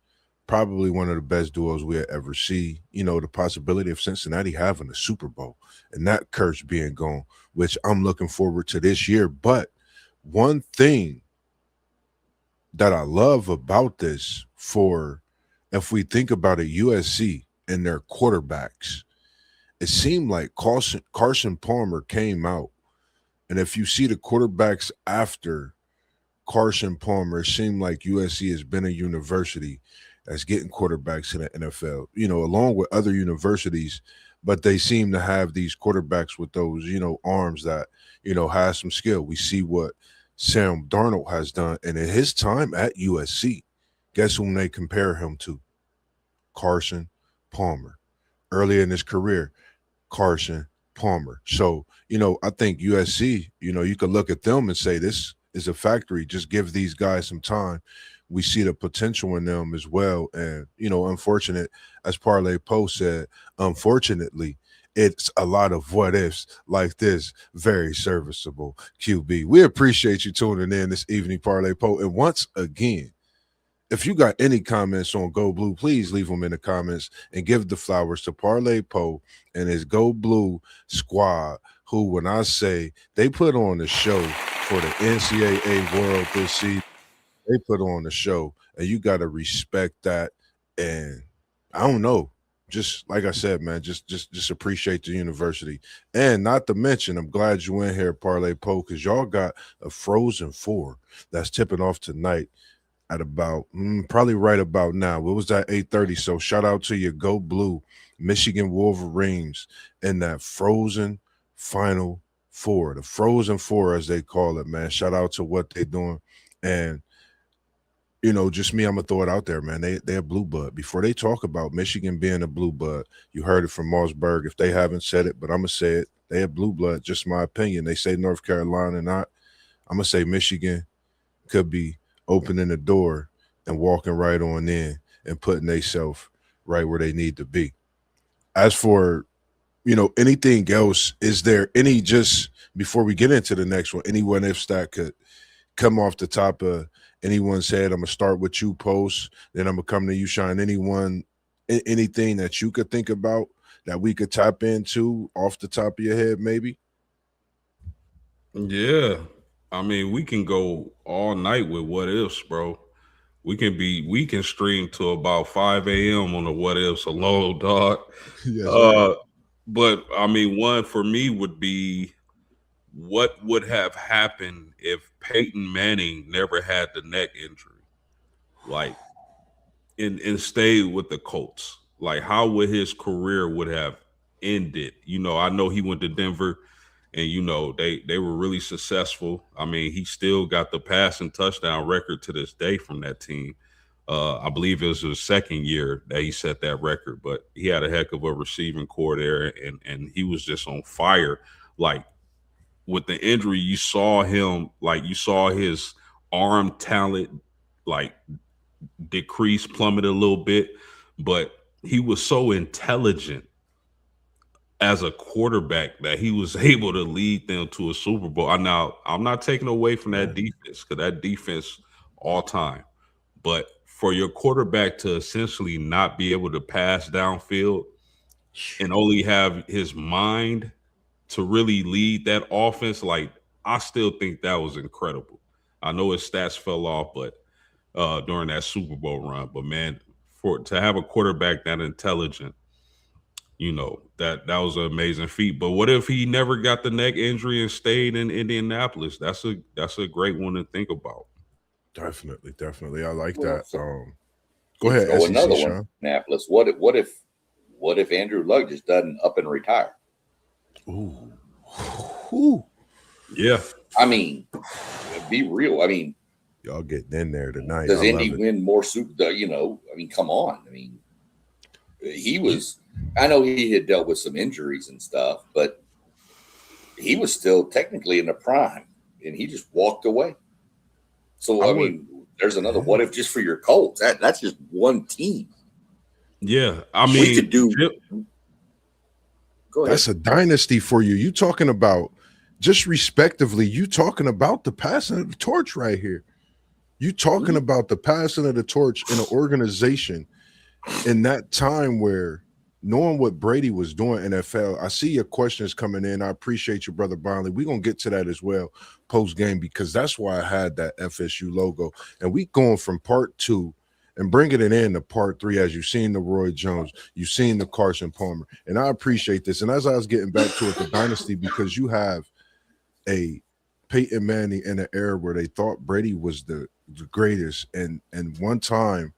probably one of the best duos we'll ever see. The possibility of Cincinnati having a Super Bowl and that curse being gone, which I'm looking forward to this year. But one thing that I love about this for if we think about it, USC and their quarterbacks, it seemed like Carson Palmer came out. And if you see the quarterbacks after Carson Palmer, it seemed like USC has been a university that's getting quarterbacks in the NFL, along with other universities, but they seem to have these quarterbacks with those, arms that, has some skill. We see what Sam Darnold has done. And in his time at USC, guess whom they compare him to? Carson Palmer. Earlier in his career, Carson Palmer. So, I think USC, you could look at them and say this is a factory. Just give these guys some time. We see the potential in them as well. And, unfortunate, as Parlay Post said, unfortunately, it's a lot of what ifs like this. Very serviceable QB. We appreciate you tuning in this evening, Parlay Post. And once again, if you got any comments on Go Blue, please leave them in the comments and give the flowers to Parlay Poe and his Go Blue squad, who, when I say they put on the show for the NCAA World this season, they put on the show, and you got to respect that. And I don't know, just like I said, man, just appreciate the university. And not to mention, I'm glad you in here, Parlay Poe, because y'all got a Frozen Four that's tipping off tonight at about probably right about now. What was that? 8:30. So shout out to your Go Blue Michigan Wolverines in that Frozen Final Four, the Frozen Four as they call it, man. Shout out to what they're doing. And just me, I'm gonna throw it out there, man. They're blue blood. Before they talk about Michigan being a blue blood, you heard it from MossBurgh. If they haven't said it, but I'm gonna say it, they have blue blood, just my opinion. They say North Carolina, not. I'm gonna say Michigan could be opening the door and walking right on in and putting themselves right where they need to be. As for, anything else, is there any, just before we get into the next one, anyone if that could come off the top of anyone's head? I'm going to start with you, Post, then I'm going to come to you, Shine. Anything that you could think about that we could tap into off the top of your head, maybe? Yeah. I mean, we can go all night with what ifs, bro. We can stream to about 5 a.m. on the what ifs alone, dog. Yes, sir. Uh but I mean, one for me would be what would have happened if Peyton Manning never had the neck injury? Like and stayed with the Colts. Like how would his career would have ended? I know he went to Denver and you know they were really successful. I mean, he still got the passing touchdown record to this day from that team. I believe it was his second year that he set that record, but he had a heck of a receiving core there, and he was just on fire. Like with the injury, you saw him, like you saw his arm talent like decrease, plummet a little bit, but he was so intelligent as a quarterback that he was able to lead them to a Super Bowl. I'm not taking away from that defense, because that defense all time. But for your quarterback to essentially not be able to pass downfield and only have his mind to really lead that offense, like I still think that was incredible. I know his stats fell off, but during that Super Bowl run, but man, for to have a quarterback that intelligent, you know, that was an amazing feat. But what if he never got the neck injury and stayed in Indianapolis? That's a great one to think about. Definitely. I like Well, that. so Go you ahead, throw SEC another Sean. one, Indianapolis. What if Andrew Luck just doesn't up and retire? Ooh. Yeah. I mean, be real. I mean, Y'all getting in there tonight. does I Indy love it. win more Super? You know, I mean, come on. I mean, he was. I know he had dealt with some injuries and stuff, but he was still technically in the prime, and he just walked away. So I mean, there's another. What if just for your Colts? That's just one team. Yeah, I mean, we could do. Go ahead. That's a dynasty for you. You talking about, just respectively, you talking about the passing of the torch right here. You talking about the passing of the torch in an organization in that time where knowing what Brady was doing in NFL. I see your questions coming in. I appreciate you, Brother Barnley. We're going to get to that as well post-game, because that's why I had that FSU logo. And we going from part 2 and bringing it in to part 3, as you've seen the Roy Jones, you've seen the Carson Palmer. And I appreciate this. And as I was getting back to it, the dynasty, because you have a Peyton Manning in an era where they thought Brady was the greatest. And one time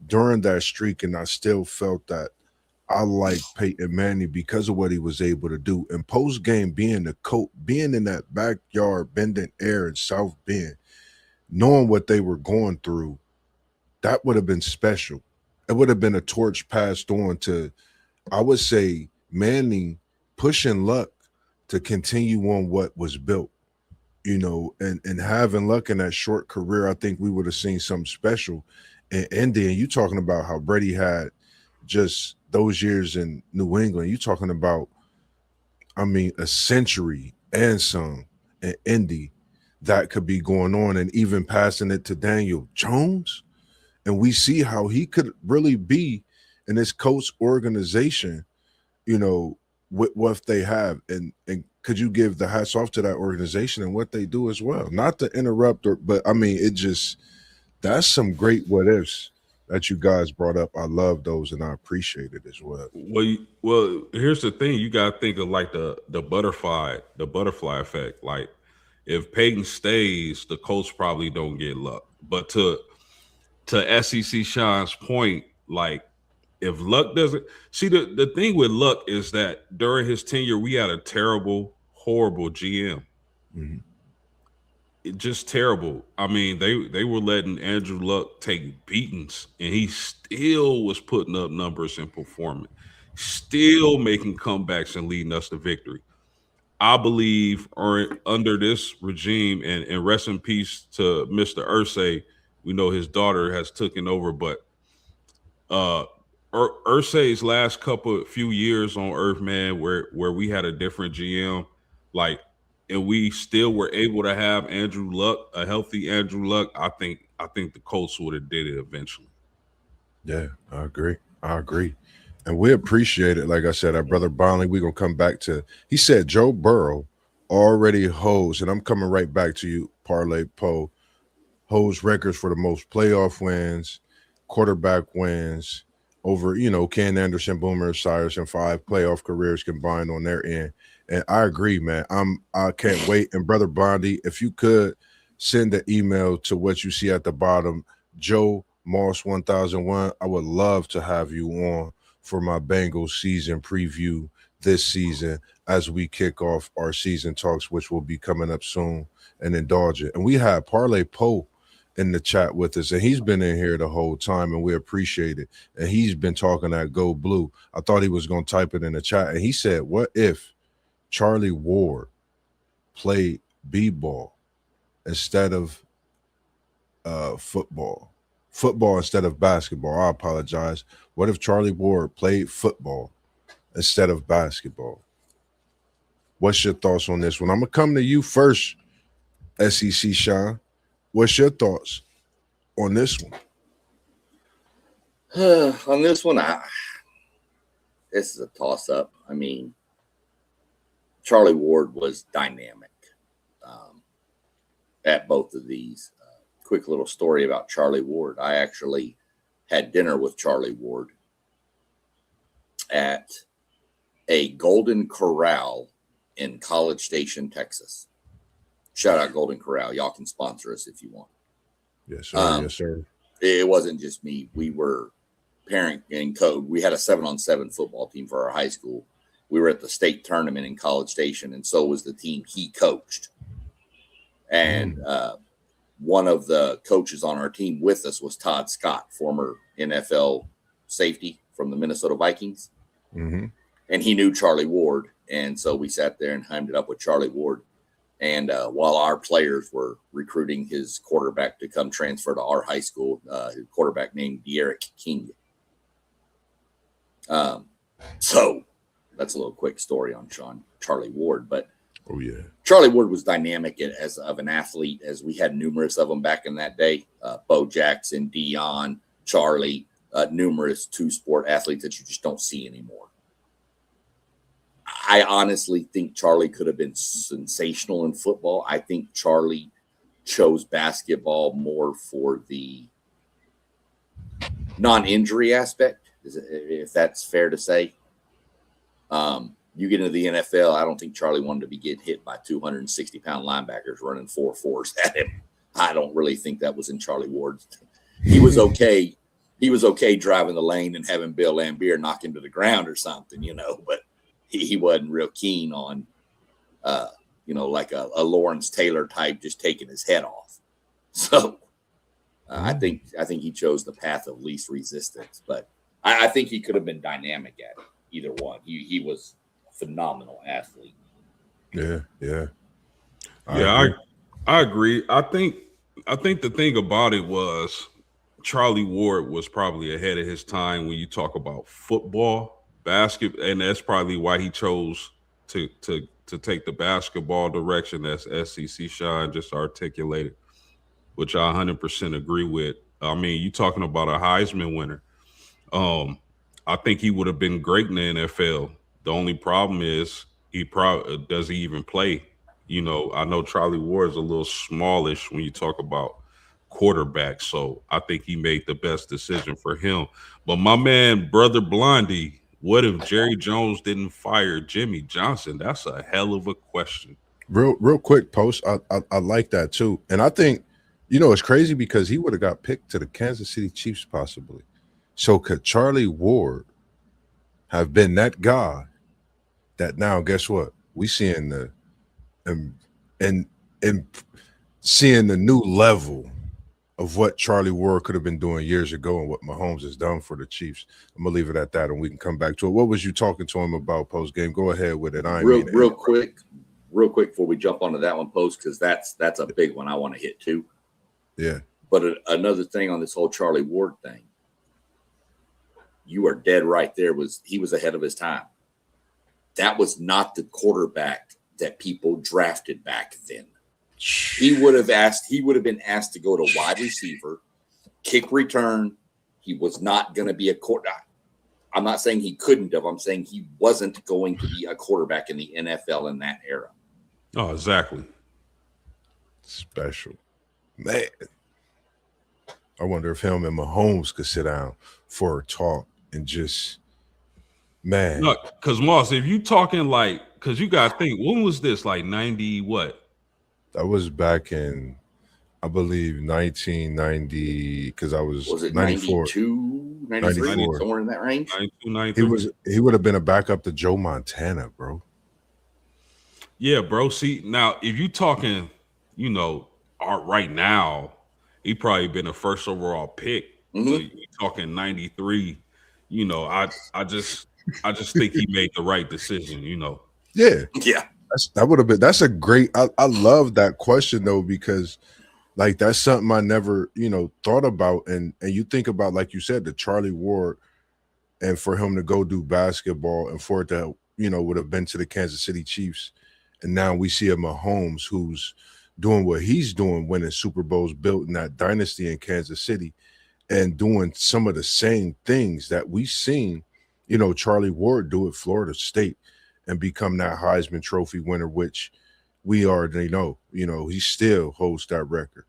during that streak, and I still felt that I like Peyton Manning because of what he was able to do. And post-game, being the coach, being in that backyard, bending air in South Bend, knowing what they were going through, that would have been special. It would have been a torch passed on to, I would say, Manning pushing Luck to continue on what was built, you know, and having Luck in that short career, I think we would have seen something special. And Indy, and you talking about how Brady had just those years in New England, you talking about, I mean, a century and some in Indy that could be going on, and even passing it to Daniel Jones. And we see how he could really be in this coach organization, you know, with what they have. And could you give the hats off to that organization and what they do as well? Not to interrupt, but I mean, it just, that's some great what ifs that you guys brought up. I love those, and I appreciate it as well. Well, here's the thing: you got to think of like the butterfly effect. Like, if Peyton stays, the Colts probably don't get Luck. But to SEC Sean's point, like, if Luck doesn't see, the thing with Luck is that during his tenure, we had a terrible, horrible GM. Mm-hmm. Just terrible. I mean, they were letting Andrew Luck take beatings, and he still was putting up numbers and performing, still making comebacks and leading us to victory. I believe, or under this regime, and rest in peace to Mr. Irsay. We know his daughter has taken over, but Irsay's last few years on Earth, man, where we had a different GM, like, and we still were able to have Andrew Luck, a healthy Andrew Luck, I think the Colts would have did it eventually. Yeah, I agree. And we appreciate it. Like I said, our brother Barnley, we're going to come back to, he said Joe Burrow already holds, and I'm coming right back to you, Parlay Poe, holds records for the most playoff wins, quarterback wins, over, you know, Ken Anderson, Boomer Esiason, and 5 playoff careers combined on their end. And I agree, man. I can't wait. And Brother Bondi, if you could send the email to what you see at the bottom, Joe Moss 1001, I would love to have you on for my Bengals season preview this season as we kick off our season talks, which will be coming up soon, and indulge it. And we had Parlay Poe in the chat with us, and he's been in here the whole time, and we appreciate it. And he's been talking at Go Blue. I thought he was going to type it in the chat, and he said, what if Charlie Ward played b-ball instead of football instead of basketball? I apologize. What if Charlie Ward played football instead of basketball? What's your thoughts on this one? I'm going to come to you first, SEC Sean. What's your thoughts on this one? On this one, this is a toss-up. I mean, Charlie Ward was dynamic at both of these. Quick little story about Charlie Ward. I actually had dinner with Charlie Ward at a Golden Corral in College Station, Texas. Shout out Golden Corral. Y'all can sponsor us if you want. Yes, sir. Yes, sir. It wasn't just me. We were parent and code. We had a 7-on-7 football team for our high school. We were at the state tournament in College Station, and so was the team he coached. And one of the coaches on our team with us was Todd Scott, former NFL safety from the Minnesota Vikings. Mm-hmm. And he knew Charlie Ward. And so we sat there and hummed it up with Charlie Ward. And while our players were recruiting his quarterback to come transfer to our high school, his quarterback named De'Eric King. So that's a little quick story on Charlie Ward. But oh yeah, Charlie Ward was dynamic as of an athlete, as we had numerous of them back in that day. Bo Jackson, Dion, Charlie, numerous two-sport athletes that you just don't see anymore. I honestly think Charlie could have been sensational in football. I think Charlie chose basketball more for the non-injury aspect, if that's fair to say. You get into the NFL, I don't think Charlie wanted to be getting hit by 260-pound linebackers running 4.4s at him. I don't really think that was in Charlie Ward's. He was okay. He was okay driving the lane and having Bill Laimbeer knock him to the ground or something, but he wasn't real keen on, like a Lawrence Taylor type just taking his head off. So I think he chose the path of least resistance, but I think he could have been dynamic at it, either one. He was a phenomenal athlete. Yeah. I agree. I think the thing about it was Charlie Ward was probably ahead of his time when you talk about football, basketball, and that's probably why he chose to take the basketball direction, as SEC Sean just articulated, which I 100% agree with. I mean, you talking about a Heisman winner. I think he would have been great in the NFL. The only problem is does he even play? I know Charlie Ward is a little smallish when you talk about quarterback, so I think he made the best decision for him. But my man, Brother Blondie, what if Jerry Jones didn't fire Jimmy Johnson? That's a hell of a question. Real quick, Post. I like that too, and I think it's crazy because he would have got picked to the Kansas City Chiefs possibly. So could Charlie Ward have been that guy that now, guess what? We seeing and seeing the new level of what Charlie Ward could have been doing years ago and what Mahomes has done for the Chiefs. I'm gonna leave it at that, and we can come back to it. What was you talking to him about post game? Go ahead with it. Real quick before we jump onto that one, Post, because that's a big one I want to hit too. Yeah. But another thing on this whole Charlie Ward thing, you are dead right there. He was ahead of his time. That was not the quarterback that people drafted back then. He would have been asked to go to wide receiver, kick return. He was not going to be a quarterback. I'm not saying he couldn't have. I'm saying he wasn't going to be a quarterback in the NFL in that era. Oh, exactly. Special. Man. I wonder if him and Mahomes could sit down for a talk and just, man. No, because Moss, if you talking because you got to think, when was this? Like 90 what? That was back in, I believe 1990, because I was it 94, 92, 93, 94. somewhere in that range? 92, 93. He would have been a backup to Joe Montana, bro. Yeah, bro. See, now if you talking, right now, he probably been a first overall pick. But you talking 93, I just think he made the right decision, Yeah. Yeah. That's a great, I love that question though, because like that's something I never, thought about. And you think about, like you said, the Charlie Ward, and for him to go do basketball, and for it to, would have been to the Kansas City Chiefs. And now we see a Mahomes who's doing what he's doing, winning Super Bowls, building that dynasty in Kansas City, and doing some of the same things that we've seen, Charlie Ward do at Florida State and become that Heisman Trophy winner, which we already know, he still holds that record,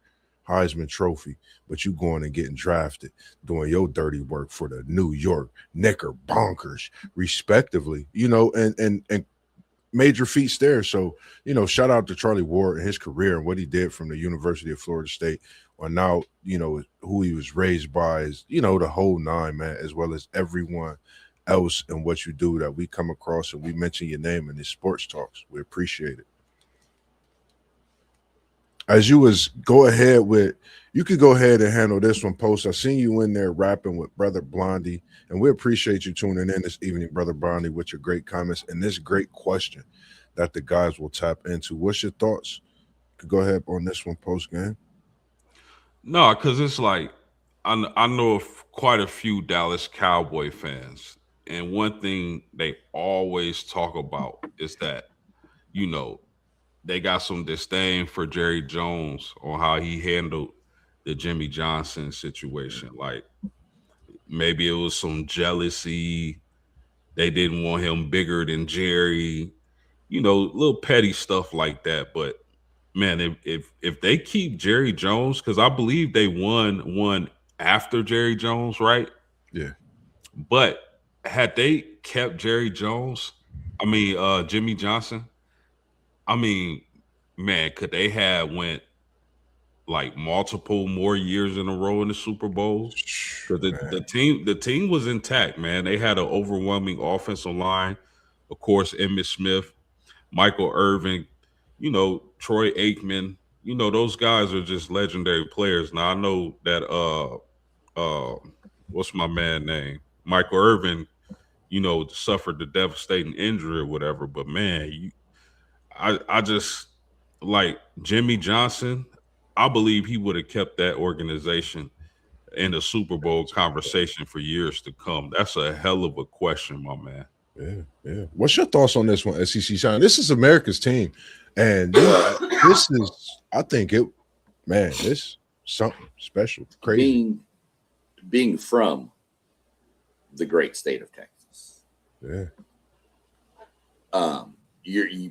Heisman Trophy. But you going and getting drafted, doing your dirty work for the New York Knickerbockers, respectively, and major feats there. So, shout out to Charlie Ward and his career and what he did from the University of Florida State on now, who he was raised by, is, the whole nine, man, as well as everyone else and what you do that we come across and we mention your name in these sports talks. We appreciate it. As you you could go ahead and handle this one, Post. I seen you in there rapping with Brother Blondie, and we appreciate you tuning in this evening, Brother Blondie, with your great comments and this great question that the guys will tap into. What's your thoughts? You could go ahead on this one, Post game. No, because it's like I know of quite a few Dallas Cowboy fans, and one thing they always talk about is that, you know, they got some disdain for Jerry Jones on how he handled the Jimmy Johnson situation. Like maybe it was some jealousy. They didn't want him bigger than Jerry, little petty stuff like that. But man, if they keep Jerry Jones, because I believe they won one after Jerry Jones, right? Yeah. But had they kept Jerry Jones, Jimmy Johnson, I mean, man, could they have went like multiple more years in a row in the Super Bowl? Because the team was intact, man. They had an overwhelming offensive line. Of course, Emmitt Smith, Michael Irvin, Troy Aikman. Those guys are just legendary players. Now I know that what's my man name? Michael Irvin, suffered the devastating injury or whatever. But man, I just like Jimmy Johnson. I believe he would have kept that organization in the Super Bowl conversation for years to come. That's a hell of a question, my man. Yeah. What's your thoughts on this one, SEC Shine? This is America's team. And this is, I think this something special, crazy. Being from the great state of Texas. Yeah.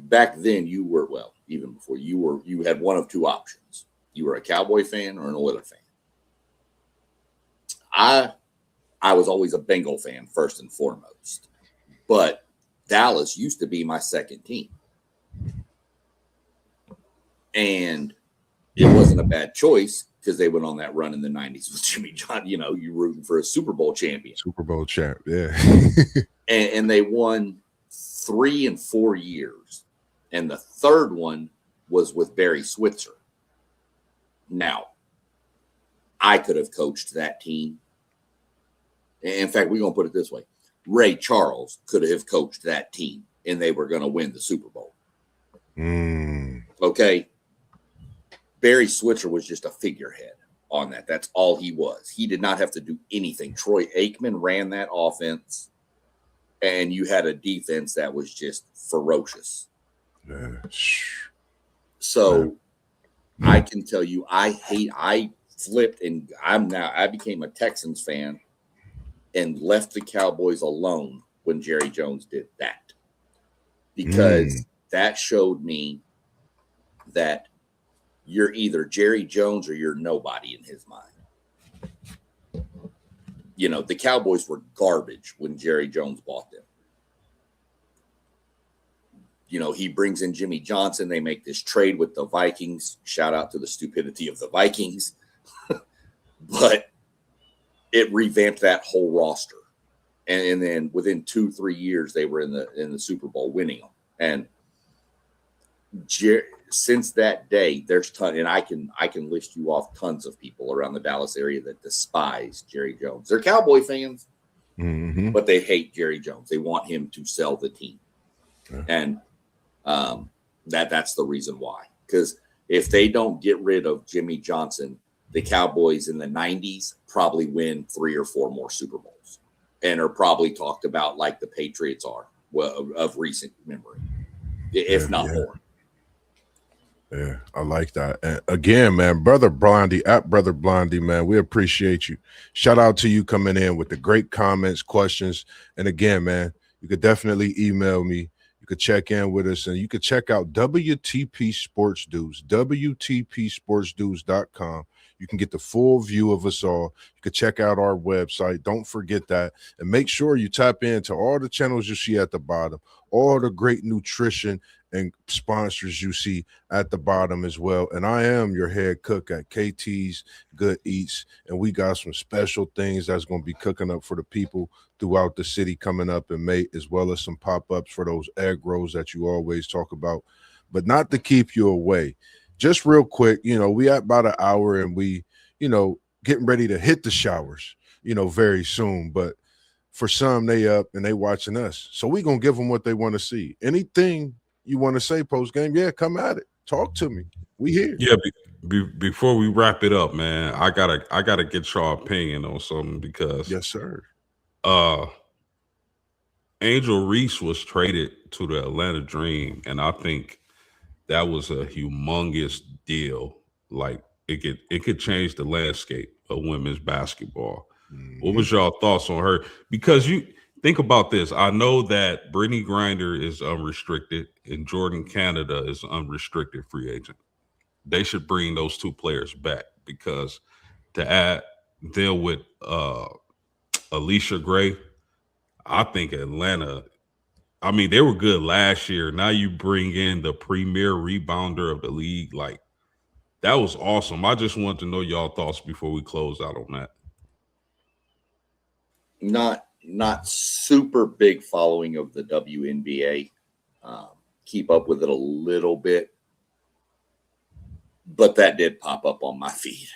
Back then you were, even before you had one of two options. You were a Cowboy fan or an Oilers fan. I was always a Bengal fan first and foremost, but Dallas used to be my second team. And it wasn't a bad choice because they went on that run in the 90s with Jimmy John. You're rooting for a Super Bowl champion. Super Bowl champ, yeah. and they won 3 and 4 years. And the third one was with Barry Switzer. Now, I could have coached that team. In fact, we're going to put it this way. Ray Charles could have coached that team, and they were going to win the Super Bowl. Okay? Barry Switzer was just a figurehead on that. That's all he was. He did not have to do anything. Troy Aikman ran that offense, and you had a defense that was just ferocious. So I can tell you, I flipped, and I became a Texans fan and left the Cowboys alone when Jerry Jones did that, because that showed me that you're either Jerry Jones or you're nobody in his mind. The Cowboys were garbage when Jerry Jones bought them. he brings in Jimmy Johnson. They make this trade with the Vikings. Shout out to the stupidity of the Vikings. But it revamped that whole roster. And then within 2-3 years, they were in the Super Bowl winning them. And since that day, there's and I can list you off tons of people around the Dallas area that despise Jerry Jones. They're Cowboy fans, but they hate Jerry Jones. They want him to sell the team. Yeah. And that's the reason why. Because if they don't get rid of Jimmy Johnson, the Cowboys in the 90s probably win 3 or 4 more Super Bowls and are probably talked about like the Patriots are of recent memory, if not more. Yeah, I like that. And again, man, Brother Blondie, at Brother Blondie, man, we appreciate you. Shout out to you coming in with the great comments, questions. And again, man, you could definitely email me. You could check in with us, and you could check out WTP Sports Dudes, WTPSportsDudes.com. You can get the full view of us all. You can check out our website. Don't forget that. And make sure you tap into all the channels you see at the bottom, all the great nutrition and sponsors you see at the bottom as well. And I am your head cook at KT's Good Eats, and we got some special things that's going to be cooking up for the people throughout the city coming up in May, as well as some pop-ups for those egg rolls that you always talk about. But not to keep you away, just real quick, we at about an hour, and we, getting ready to hit the showers, very soon. But for some, they up and they watching us. So we going to give them what they want to see. Anything you want to say post game, yeah, come at it. Talk to me. We here. Yeah, before we wrap it up, man, I gotta get your opinion on something because yes, sir. Angel Reese was traded to the Atlanta Dream, and I think that was a humongous deal. Like it could change the landscape of women's basketball. What was y'all thoughts on her? Because you think about this. I know that Brittany Griner is unrestricted and Jordan Canada is unrestricted free agent. They should bring those 2 players back, because to add them with Alicia Gray, I think Atlanta, I mean, they were good last year. Now you bring in the premier rebounder of the league. Like, that was awesome. I just wanted to know y'all thoughts before we close out on that. Not super big following of the WNBA. Keep up with it a little bit, but that did pop up on my feed,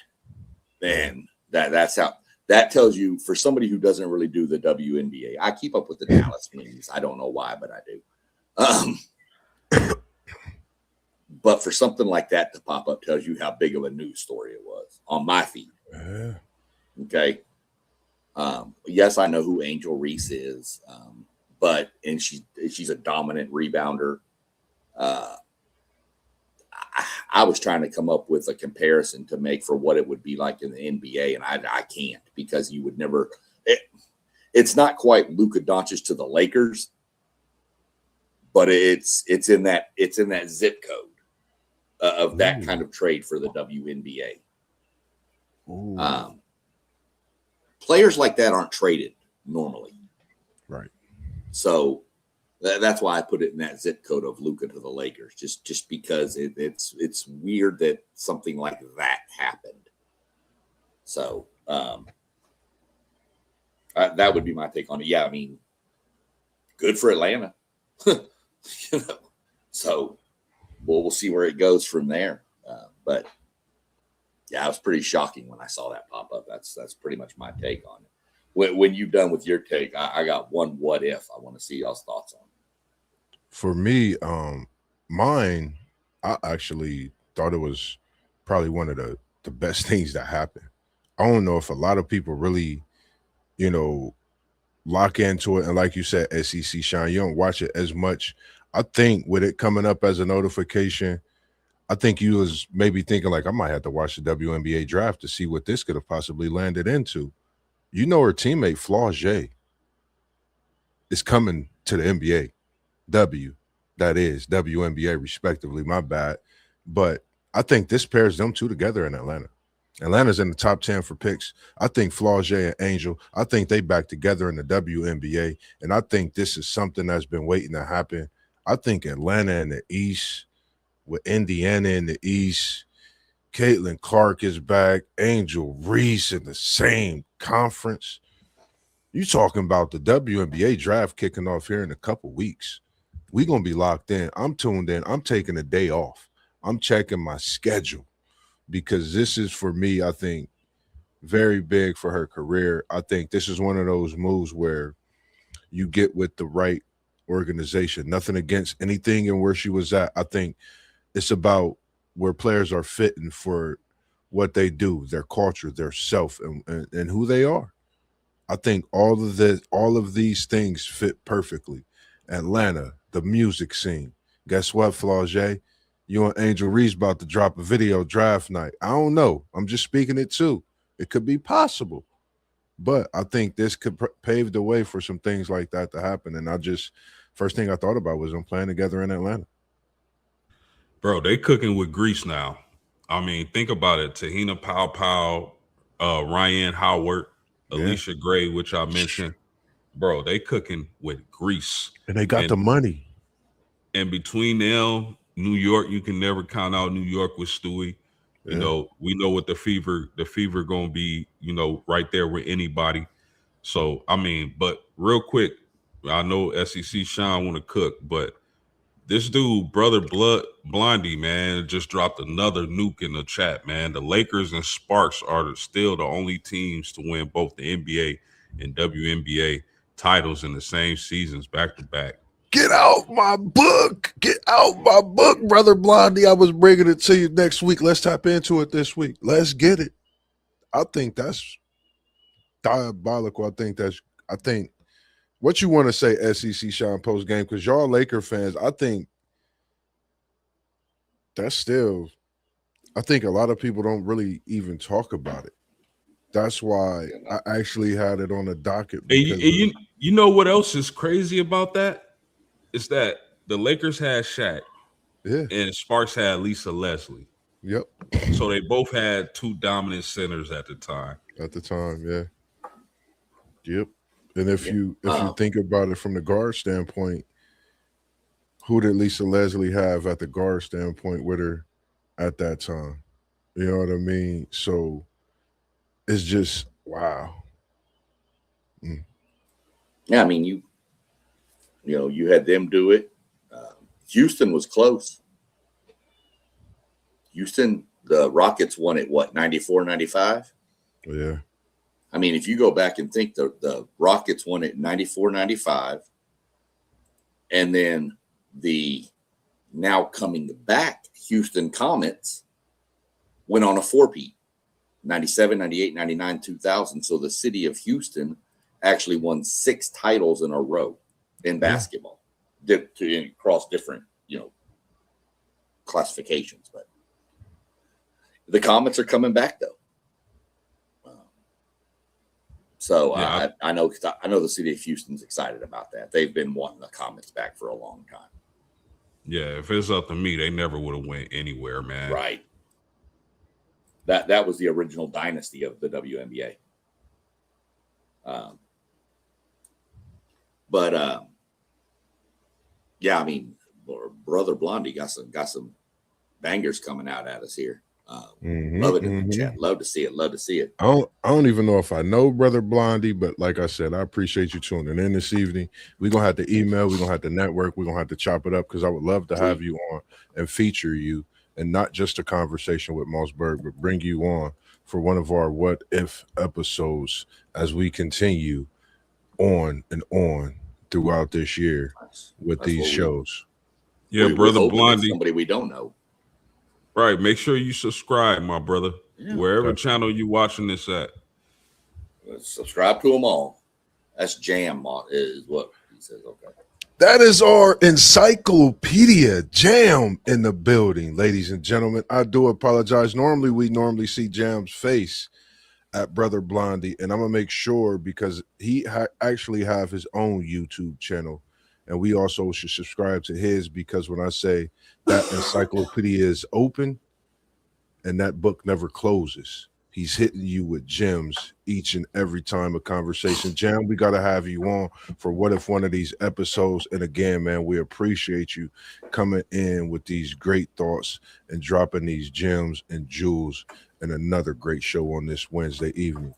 and that's how that tells you, for somebody who doesn't really do the WNBA. I keep up with the Dallas memes. I don't know why, but I do. But for something like that to pop up tells you how big of a news story it was on my feed. Okay. Yes, I know who Angel Reese is, and she's a dominant rebounder. I was trying to come up with a comparison to make for what it would be like in the NBA, and I can't, because you would never. It's not quite Luka Doncic to the Lakers, but it's in that zip code of that kind of trade for the WNBA. Players like that aren't traded normally. Right. So that's why I put it in that zip code of Luka to the Lakers, just because it's weird that something like that happened. So that would be my take on it. Yeah, I mean, good for Atlanta. So we'll see where it goes from there. But yeah, it was pretty shocking when I saw that pop up. That's pretty much my take on it. When you're done with your take, I got one what if I want to see y'all's thoughts on. For me, mine, I actually thought it was probably one of the best things that happened. I don't know if a lot of people really, lock into it. And like you said, SEC Shine, you don't watch it as much. I think with it coming up as a notification, I think you was maybe thinking like, I might have to watch the WNBA draft to see what this could have possibly landed into. Her teammate Flaugier is coming to the NBA. That is WNBA respectively, my bad. But I think this pairs them 2 together in Atlanta. Atlanta's in the top 10 for picks. I think Flaugier and Angel, I think they back together in the WNBA. And I think this is something that's been waiting to happen. I think Atlanta in the East, with Indiana in the East, Caitlin Clark is back, Angel Reese in the same conference. You talking about the WNBA draft kicking off here in a couple weeks. We gonna be locked in. I'm tuned in. I'm taking a day off. I'm checking my schedule because this is for me, I think, very big for her career. I think this is one of those moves where you get with the right organization. Nothing against anything and where she was at. I think it's about where players are fitting for what they do, their culture, their self, and who they are. I think all of these things fit perfectly. Atlanta, the music scene. Guess what, Flaugier? You and Angel Reese about to drop a video draft night. I don't know. I'm just speaking it too. It could be possible. But I think this could pave the way for some things like that to happen. And first thing I thought about was them playing together in Atlanta. Bro, they cooking with grease now. I mean, think about it. Tahina Pow, Ryan Howard, Alicia Gray, which I mentioned. Bro, they cooking with grease. And they got the money. And between them, New York, you can never count out New York with Stewie. You know, we know what the fever gonna be, you know, right there with anybody. So I mean, but real quick, I know SEC Sean want to cook, but this dude, brother Blondie, man, just dropped another nuke in the chat, man. The Lakers and Sparks are still the only teams to win both the NBA and WNBA titles in the same seasons back to back. Get out my book. Get out my book, brother Blondie. I was bringing it to you next week. Let's tap into it this week. Let's get it. I think that's diabolical. I think what you want to say, SEC Sean post game, because y'all Laker fans, I think that's still, I think a lot of people don't really even talk about it. That's why I actually had it on the docket. You know what else is crazy about that? It's that the Lakers had Shaq, and Sparks had Lisa Leslie. Yep. So they both had two dominant centers at the time. Yep. And if you think about it from the guard standpoint, who did Lisa Leslie have at the guard standpoint with her at that time? You know what I mean? So it's just wow. Yeah, I mean you had them do it. Houston was close. Houston, the Rockets won it, 94, 95? Yeah. I mean, if you go back and think, the Rockets won it 94, 95. And then the now coming back Houston Comets went on a four-peat, 97, 98, 99, 2000. So the city of Houston actually won 6 titles in a row in basketball, across different, classifications. But the Comets are coming back though. So I know the city of Houston's excited about that. They've been wanting the Comets back for a long time. Yeah, if it's up to me, they never would have went anywhere, man. Right. That was the original dynasty of the WNBA. Yeah, I mean, brother Blondie got some bangers coming out at us here. Love it in the chat. Love to see it. I don't even know if I know brother Blondie, but like I said, I appreciate you tuning in this evening. We're gonna have to email, we're gonna have to network, we're gonna have to chop it up, because I would love to have you on and feature you, and not just a conversation with MossBurgh, but bring you on for one of our what if episodes as we continue on and on throughout this year with these shows. Brother Blondie, somebody we don't know. Right. Make sure you subscribe, my brother. Wherever channel you watching this at. Subscribe to them all. That's Jam is what he says. Okay. That is our encyclopedia Jam in the building, ladies and gentlemen. I do apologize. We see Jam's face at brother Blondie, and I'm gonna make sure, because he actually have his own YouTube channel, and we also should subscribe to his, because when I say that encyclopedia is open and that book never closes, He's hitting you with gems each and every time a conversation. Jam, we got to have you on for what if one of these episodes. And again, man, we appreciate you coming in with these great thoughts and dropping these gems and jewels and another great show on this Wednesday evening.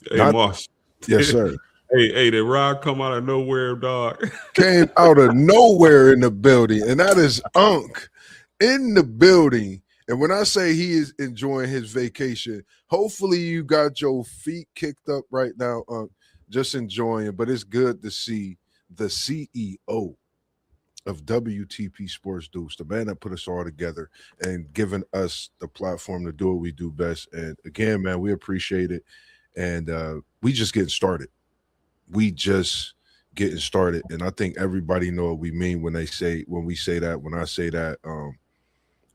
Hey, Moss. Yes, sir. Hey, did Rod come out of nowhere, dog? Came out of nowhere in the building, and that is Unc in the building. And when I say he is enjoying his vacation, hopefully you got your feet kicked up right now, Unc, just enjoying. But it's good to see the CEO of WTP Sports Deuce, the man that put us all together and giving us the platform to do what we do best. And again, man, we appreciate it. And we just getting started. We just getting started. And I think everybody know what we mean when we say that, when I say that.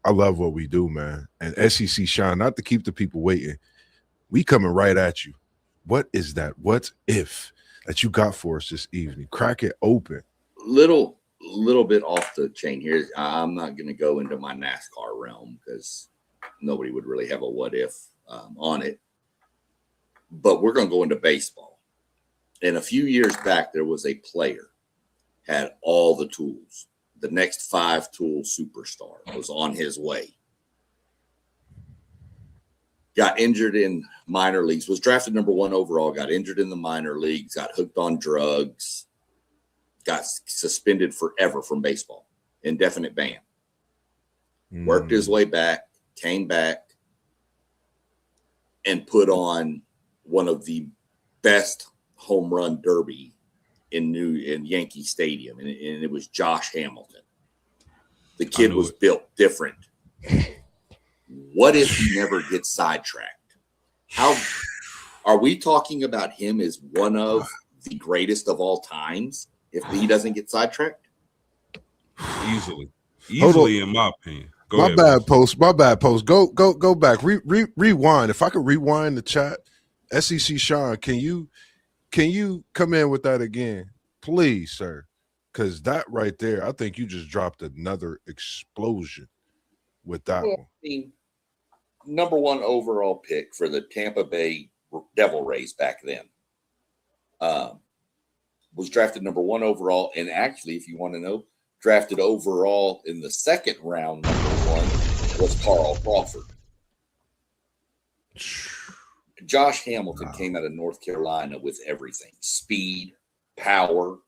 I love what we do, man. And SEC Shine, not to keep the people waiting. We coming right at you. What is that? What if that you got for us this evening? Crack it open. Little bit off the chain here. I'm not going to go into my NASCAR realm because nobody would really have a what if on it. But we're going to go into baseball. And a few years back, there was a player had all the tools. The next 5-tool superstar was on his way. Got injured in minor leagues, was drafted number 1 overall, got injured in the minor leagues, got hooked on drugs, got suspended forever from baseball, indefinite ban. Worked his way back, came back, and put on one of the best home run derby in Yankee Stadium, and it was Josh Hamilton. The kid was built different. What if he never gets sidetracked? How are we talking about him as one of the greatest of all times if he doesn't get sidetracked? Easily, in my opinion. My bad, Post. Go back. Rewind. If I could rewind the chat, SEC Sean, can you come in with that again, please, sir? Because that right there, I think you just dropped another explosion with that one. I mean, number 1 overall pick for the Tampa Bay Devil Rays back then. Was drafted number 1 overall, and actually, if you want to know, drafted overall in the 2nd round, number 1 was Carl Crawford. Josh Hamilton came out of North Carolina with everything: speed, power,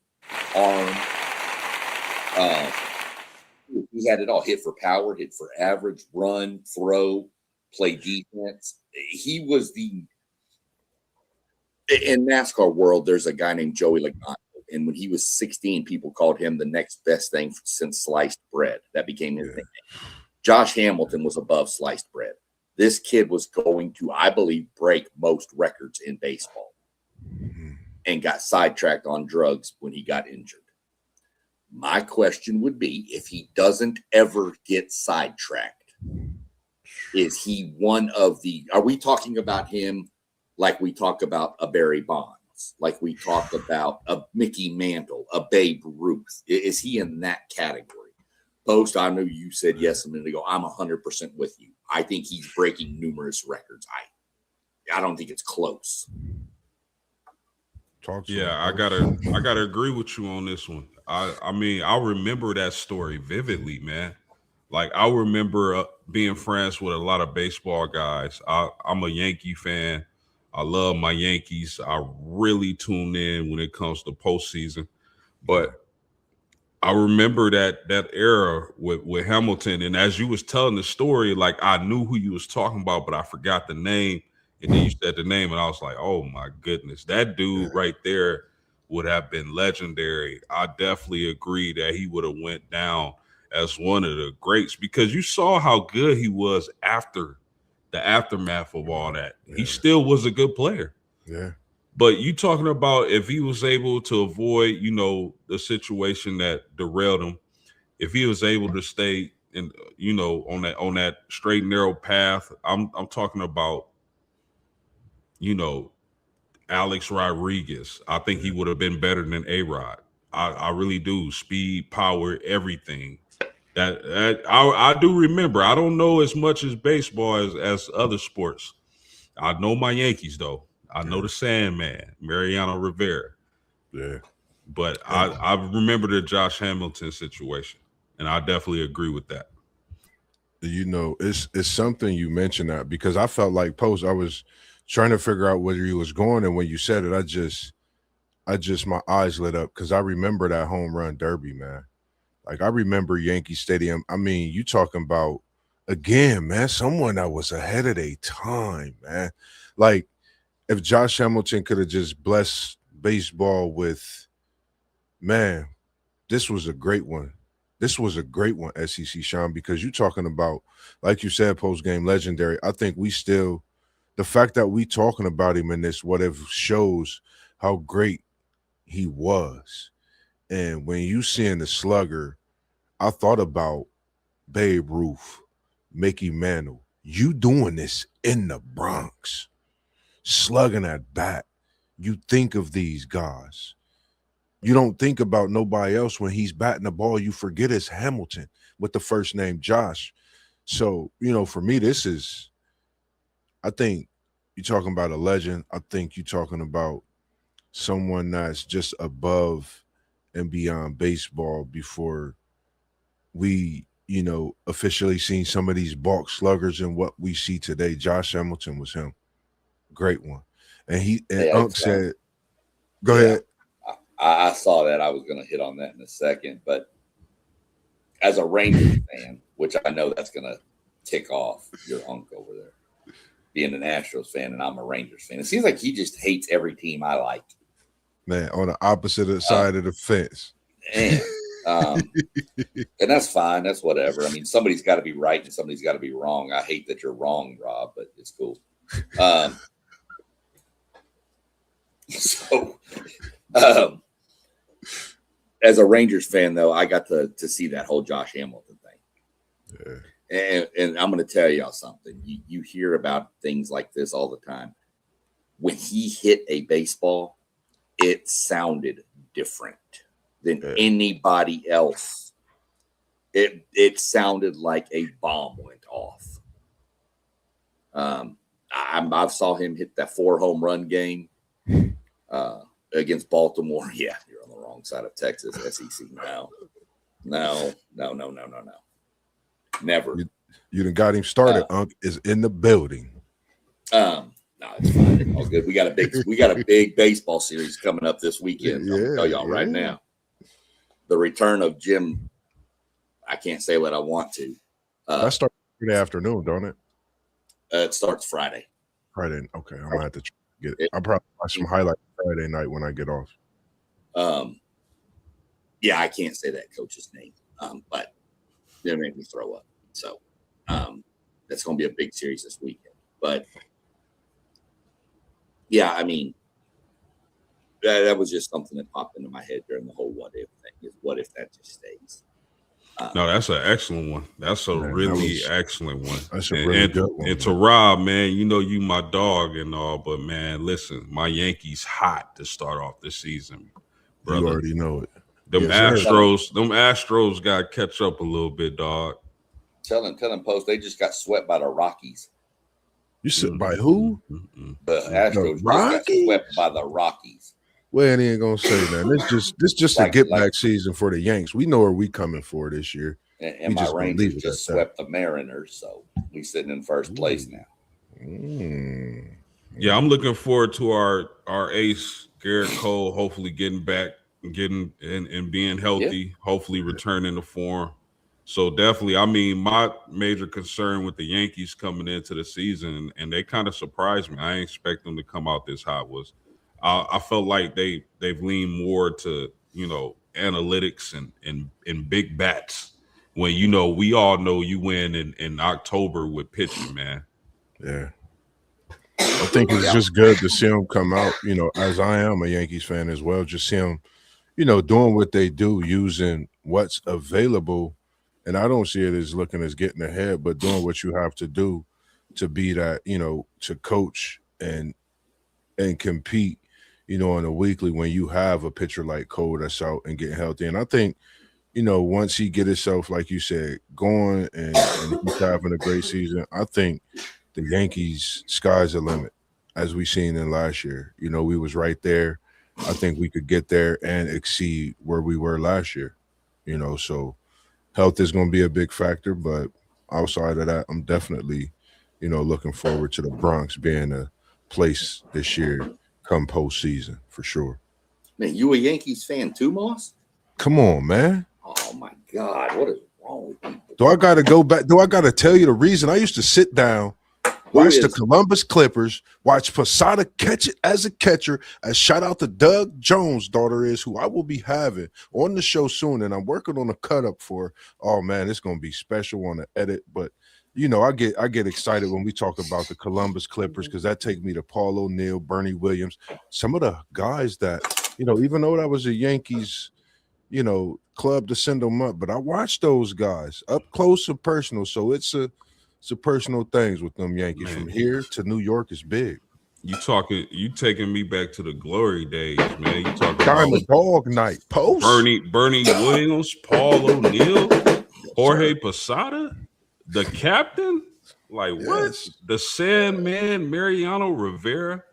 arm. He had it all. Hit for power, hit for average, run, throw, play defense. He was in NASCAR world, there's a guy named Joey Logano. And when he was 16, people called him the next best thing since sliced bread. That became his nickname. Josh Hamilton was above sliced bread. This kid was going to, I believe, break most records in baseball and got sidetracked on drugs when he got injured. My question would be, if he doesn't ever get sidetracked, is he one of the, are we talking about him like we talk about a Barry Bonds, like we talk about a Mickey Mantle, a Babe Ruth? Is he in that category? Post, I know you said yes a minute ago. I'm 100% with you. I think he's breaking numerous records. I don't think it's close. I gotta agree with you on this one. I mean, I remember that story vividly, man. Like, I remember being friends with a lot of baseball guys. I'm a Yankee fan. I love my Yankees. I really tune in when it comes to postseason. But I remember that era with Hamilton. And as you was telling the story, like, I knew who you was talking about, but I forgot the name. And then you said the name, and I was like, oh, my goodness. That dude right there would have been legendary. I definitely agree that he would have went down as one of the greats, because you saw how good he was after the aftermath of all that. He still was a good player. Yeah. But you talking about if he was able to avoid, the situation that derailed him, if he was able to stay in, on that straight and narrow path, I'm talking about, Alex Rodriguez. I think he would have been better than A-Rod. I really do. Speed, power, everything. That I do remember. I don't know as much as baseball as other sports. I know my Yankees though. I know the Sandman, Mariano Rivera. Yeah. But I remember the Josh Hamilton situation, and I definitely agree with that. You know, it's something you mentioned that because I felt like Post, I was trying to figure out where he was going, and when you said it, I just my eyes lit up because I remember that home run derby, man. Like I remember Yankee Stadium. I mean, you talking about again, man, someone that was ahead of their time, man. Like if Josh Hamilton could have just blessed baseball with, man, this was a great one. This was a great one, SEC Sean, because you're talking about, like you said, post game legendary. I think we still, the fact that we talking about him in this what if shows how great he was. And when you seeing the slugger, I thought about Babe Ruth, Mickey Mantle. You doing this in the Bronx, slugging at bat. You think of these guys. You don't think about nobody else when he's batting the ball. You forget it's Hamilton with the first name Josh. So, you know, for me, this is, I think you're talking about a legend. I think you're talking about someone that's just above and beyond baseball before we, you know, officially seen some of these balk sluggers and what we see today. Josh Hamilton was him. Great one. And Unc said, go ahead. I saw that. I was going to hit on that in a second, but as a Rangers fan, which I know that's going to tick off your uncle over there, being an Astros fan, and I'm a Rangers fan, it seems like he just hates every team I like. Man, on the opposite side of the fence. And that's fine. That's whatever. I mean, somebody's got to be right and somebody's got to be wrong. I hate that you're wrong, Rob, but it's cool. As a Rangers fan, though, I got to see that whole Josh Hamilton thing. Yeah. And I'm going to tell y'all something. You hear about things like this all the time. When he hit a baseball, it sounded different than anybody else. It sounded like a bomb went off. I saw him hit that 4 home run game against Baltimore. Yeah, you're on the wrong side of Texas, SEC. No. Never. You done got him started. Unc is in the building. No, it's fine. All good. We got a big baseball series coming up this weekend. I'm gonna tell y'all right now. The return of Jim. I can't say what I want to. That starts Friday afternoon, don't it? It starts Friday. Friday. Okay, I'm gonna have to get it. I'll probably watch some highlights Friday night when I get off. Yeah, I can't say that coach's name, but it made me throw up. So that's going to be a big series this weekend. But yeah, I mean, that was just something that popped into my head during the whole what if thing. Is what if that just stays? No, that's an excellent one. That's a really excellent one. That's a really good one. And to Rob, man, you know you my dog and all, but man, listen, my Yankees hot to start off this season, brother. You already know it. Them Astros got to catch up a little bit, dog. Tell them, Post, they just got swept by the Rockies. You said by who? The Astros just got swept by the Rockies. Well, he ain't gonna say that. This just a get back season for the Yanks. We know where we coming for this year. And my Rangers just swept the Mariners, so we sitting in first place now. Yeah, I'm looking forward to our ace Garrett Cole hopefully getting back, getting and being healthy, hopefully returning to form. So definitely, I mean, my major concern with the Yankees coming into the season, and they kind of surprised me. I didn't expect them to come out this hot. Was I felt like they've leaned more to, you know, analytics and big bats when, you know, we all know you win in October with pitching, man. Yeah. I think it's just good to see them come out, you know, as I am a Yankees fan as well, just see them, you know, doing what they do, using what's available. And I don't see it as looking as getting ahead, but doing what you have to do to be that, you know, to coach and compete, you know, on a weekly when you have a pitcher like Cole that's out and getting healthy. And I think, you know, once he get himself, like you said, going and he's having a great season, I think the Yankees, sky's the limit, as we seen in last year. You know, we was right there. I think we could get there and exceed where we were last year. You know, so health is going to be a big factor, but outside of that, I'm definitely, you know, looking forward to the Bronx being a place this year come postseason for sure. Man, you a Yankees fan too, Moss? Come on, man. Oh my God, what is wrong with people? Do I got to go back? Do I got to tell you the reason? I used to sit down, watch the Columbus Clippers, watch Posada catch it as a catcher. And shout out to Doug Jones' daughter is who I will be having on the show soon, and I'm working on a cut up for. Oh man, it's gonna be special on the edit. But you know, I get excited when we talk about the Columbus Clippers because that takes me to Paul O'Neill, Bernie Williams, some of the guys that you know. Even though that was a Yankees, you know, club to send them up, but I watched those guys up close and personal. So it's a personal things with them Yankees. Man. From here to New York is big. You taking me back to the glory days, man. You talking Diamond about Dog Night post. Bernie Williams, Paul O'Neill, Jorge Posada, the captain. Like what? Yes. The Sandman, Mariano Rivera.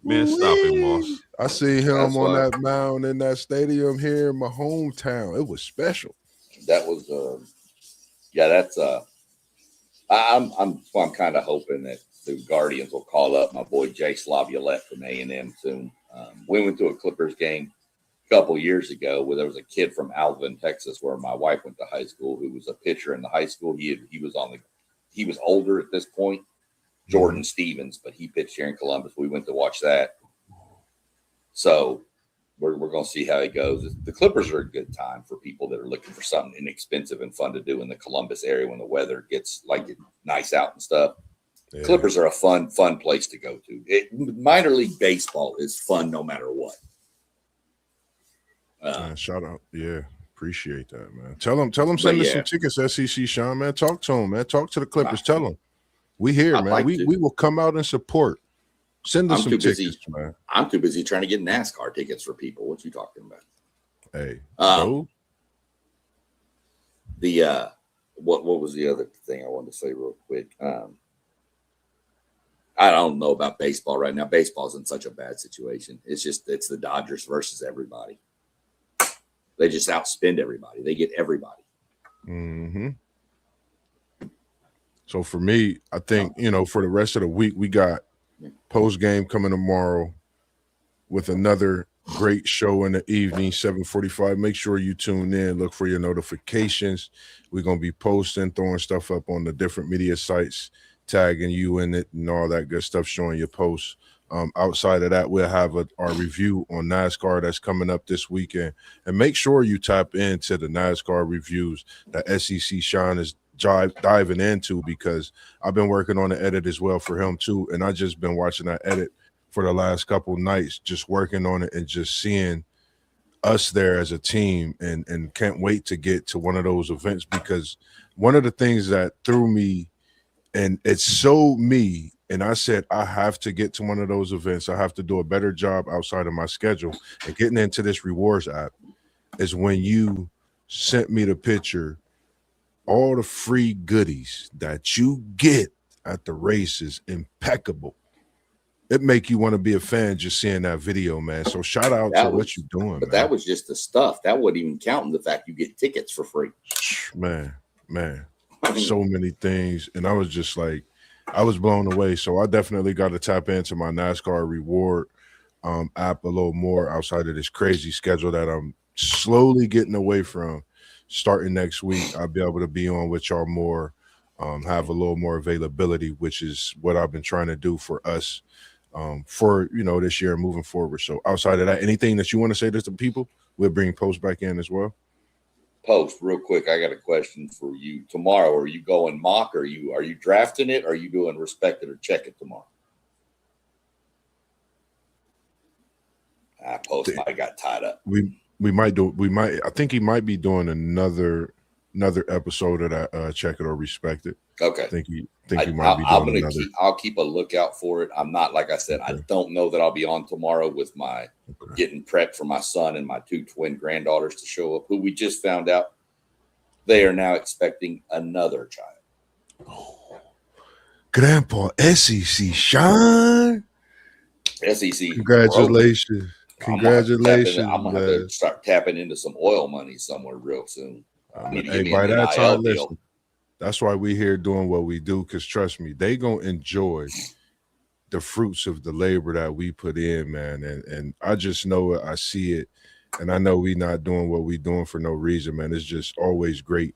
Man, stop it, Moss. I see him That's on why- that mound in that stadium here in my hometown. It was special. That was yeah, that's I'm kind of hoping that the Guardians will call up my boy Jay Slaviolette from A&M soon. We went to a Clippers game a couple years ago where there was a kid from Alvin, Texas, where my wife went to high school, who was a pitcher in the high school. He was older at this point, Jordan Stevens, but he pitched here in Columbus. We went to watch that. So we're going to see how it goes. The Clippers are a good time for people that are looking for something inexpensive and fun to do in the Columbus area when the weather gets like nice out and stuff. Yeah. Clippers are a fun place to go to. Minor league baseball is fun no matter what. Shout out. Yeah. Appreciate that, man. Tell them send us some tickets, SEC Sean, man. Talk to them, man. Talk to the Clippers. Tell them. We here, man. Like we will come out and support. Send us some tickets, man. I'm too busy trying to get NASCAR tickets for people. What you talking about? Hey, what was the other thing I wanted to say real quick? I don't know about baseball right now. Baseball's in such a bad situation. It's the Dodgers versus everybody. They just outspend everybody. They get everybody. Mm-hmm. So for me, I think, for the rest of the week, we got post game coming tomorrow with another great show in the evening, 7:45. Make sure you tune in. Look for your notifications. We're going to be posting, throwing stuff up on the different media sites, tagging you in it and all that good stuff, showing your posts. Outside of that, we'll have our review on NASCAR that's coming up this weekend. And make sure you tap into the NASCAR reviews that SEC Sean is diving into, because I've been working on the edit as well for him too. And I just been watching that edit for the last couple nights, just working on it and just seeing us there as a team, and can't wait to get to one of those events, because one of the things that threw me, and it's so me, and I said, I have to get to one of those events. I have to do a better job outside of my schedule and getting into this rewards app, is when you sent me the picture, all the free goodies that you get at the race is impeccable. It make you want to be a fan just seeing that video, man. So shout out to what you're doing, but man. That was just the stuff. That wasn't even counting the fact you get tickets for free. Man. So many things. And I was just like, I was blown away. So I definitely got to tap into my NASCAR reward app a little more outside of this crazy schedule that I'm slowly getting away from. Starting next week, I'll be able to be on with y'all more, have a little more availability, which is what I've been trying to do for us for, this year moving forward. So outside of that, anything that you want to say to the people, we'll bring Post back in as well. Post, real quick, I got a question for you. Tomorrow, are you going mock? Are you drafting it? Or are you doing respect it or check it tomorrow? Post might have got tied up. I think he might be doing another episode of that check it or respect it. Okay. I think he might be doing another. I'll keep a lookout for it. I'm not, like I said, okay. I don't know that I'll be on tomorrow with my getting prepped for my son and my two twin granddaughters to show up, who we just found out they are now expecting another child. Grandpa SEC Sean. SEC. Congratulations. I'm gonna Congratulations, have to start tapping into some oil money somewhere real soon. Hey, by that time, listen, that's why we here doing what we do, because trust me, they gonna enjoy the fruits of the labor that we put in, man. And I just know it, I see it, and I know we not doing what we doing for no reason, man. It's just always great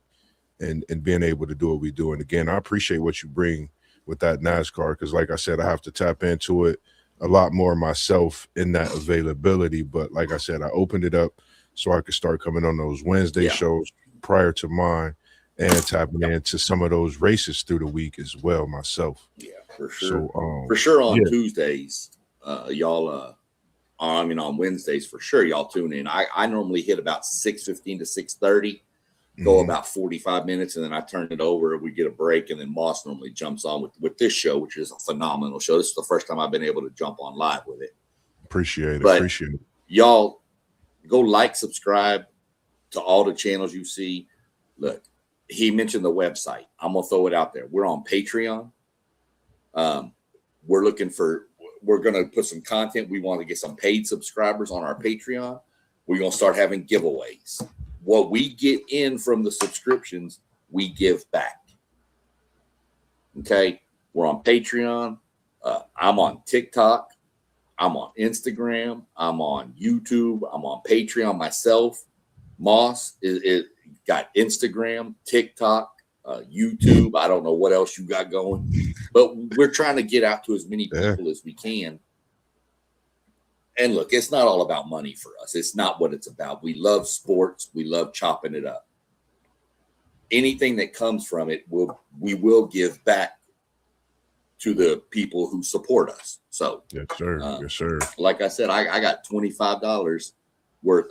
and being able to do what we do. And again, I appreciate what you bring with that NASCAR, because like I said, I have to tap into it a lot more myself in that availability. But like I said, I opened it up so I could start coming on those Wednesday shows prior to mine and tapping into some of those races through the week as well myself. Yeah, for sure. So, for sure on Tuesdays, y'all, on Wednesdays, for sure, y'all tune in. I normally hit about 6:15 to 6:30. Go about 45 minutes, and then I turn it over. We get a break, and then Moss normally jumps on with this show, which is a phenomenal show. This is the first time I've been able to jump on live with it. Appreciate but it. Y'all go like, subscribe to all the channels you see. Look, he mentioned the website. I'm going to throw it out there. We're on Patreon. We're going to put some content. We want to get some paid subscribers on our Patreon. We're going to start having giveaways. What we get in from the subscriptions, we give back. Okay. We're on Patreon. I'm on TikTok. I'm on Instagram. I'm on YouTube. I'm on Patreon myself. Moss is got Instagram, TikTok, YouTube. I don't know what else you got going, but we're trying to get out to as many people as we can. And look, it's not all about money for us. It's not what it's about. We love sports. We love chopping it up. Anything that comes from it, we will give back to the people who support us. So, yes, sir. Yes, sir. Like I said, I got $25 worth.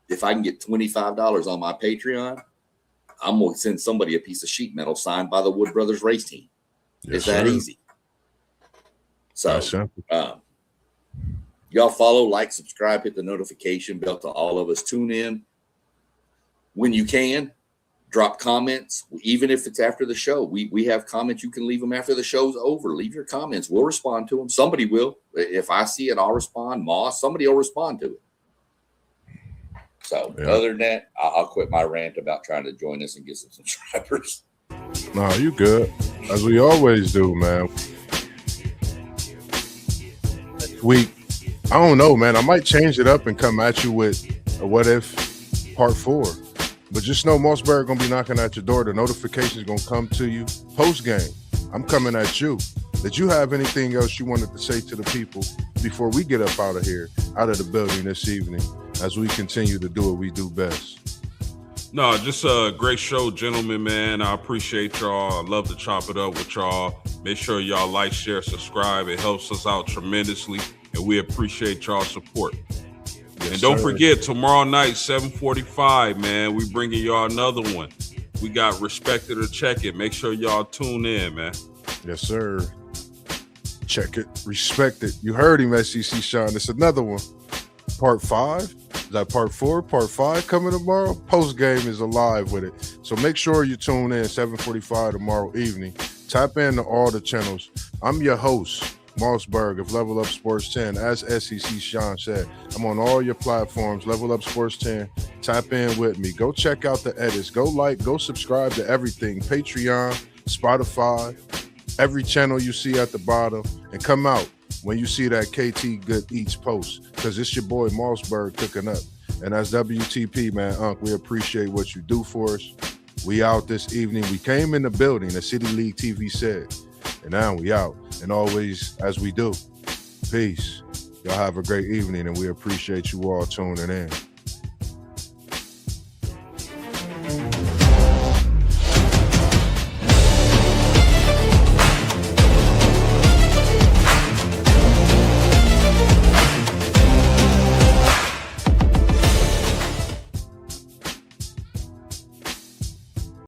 If I can get $25 on my Patreon, I'm going to send somebody a piece of sheet metal signed by the Wood Brothers race team. It's that easy. So, y'all follow, like, subscribe, hit the notification bell to all of us. Tune in when you can. Drop comments, even if it's after the show. We have comments. You can leave them after the show's over. Leave your comments. We'll respond to them. Somebody will. If I see it, I'll respond. Moss, somebody will respond to it. So other than that, I'll quit my rant about trying to join us and get some subscribers. No, you good. As we always do, man. Next week, I don't know, man. I might change it up and come at you with a what if part 4. But just know MossBurgh gonna be knocking at your door. The notification's gonna come to you post game. I'm coming at you. Did you have anything else you wanted to say to the people before we get up out of here, out of the building this evening, as we continue to do what we do best? No, just a great show, gentlemen, man. I appreciate y'all. I love to chop it up with y'all. Make sure y'all like, share, subscribe. It helps us out tremendously, and we appreciate y'all's support. Yes, and don't forget, tomorrow night, 7:45, man, we bringing y'all another one. We got Respect It or Check It. Make sure y'all tune in, man. Yes, sir. Check it. Respect it. You heard him, SEC Sean. It's another one. Part 5. Is that part 4? Part 5 coming tomorrow? Post game is alive with it. So make sure you tune in 7:45 tomorrow evening. Tap into all the channels. I'm your host, MossBurgh of Level Up Sports 10. As SEC Sean said, I'm on all your platforms, Level Up Sports 10. Tap in with me. Go check out the edits. Go like, go subscribe to everything. Patreon, Spotify, every channel you see at the bottom. And come out when you see that KT Good Eats post, because it's your boy MossBurgh cooking up. And as WTP, man, Unc, we appreciate what you do for us. We out this evening. We came in the building, the City League TV said. And now we out. And always, as we do, peace. Y'all have a great evening, and we appreciate you all tuning in.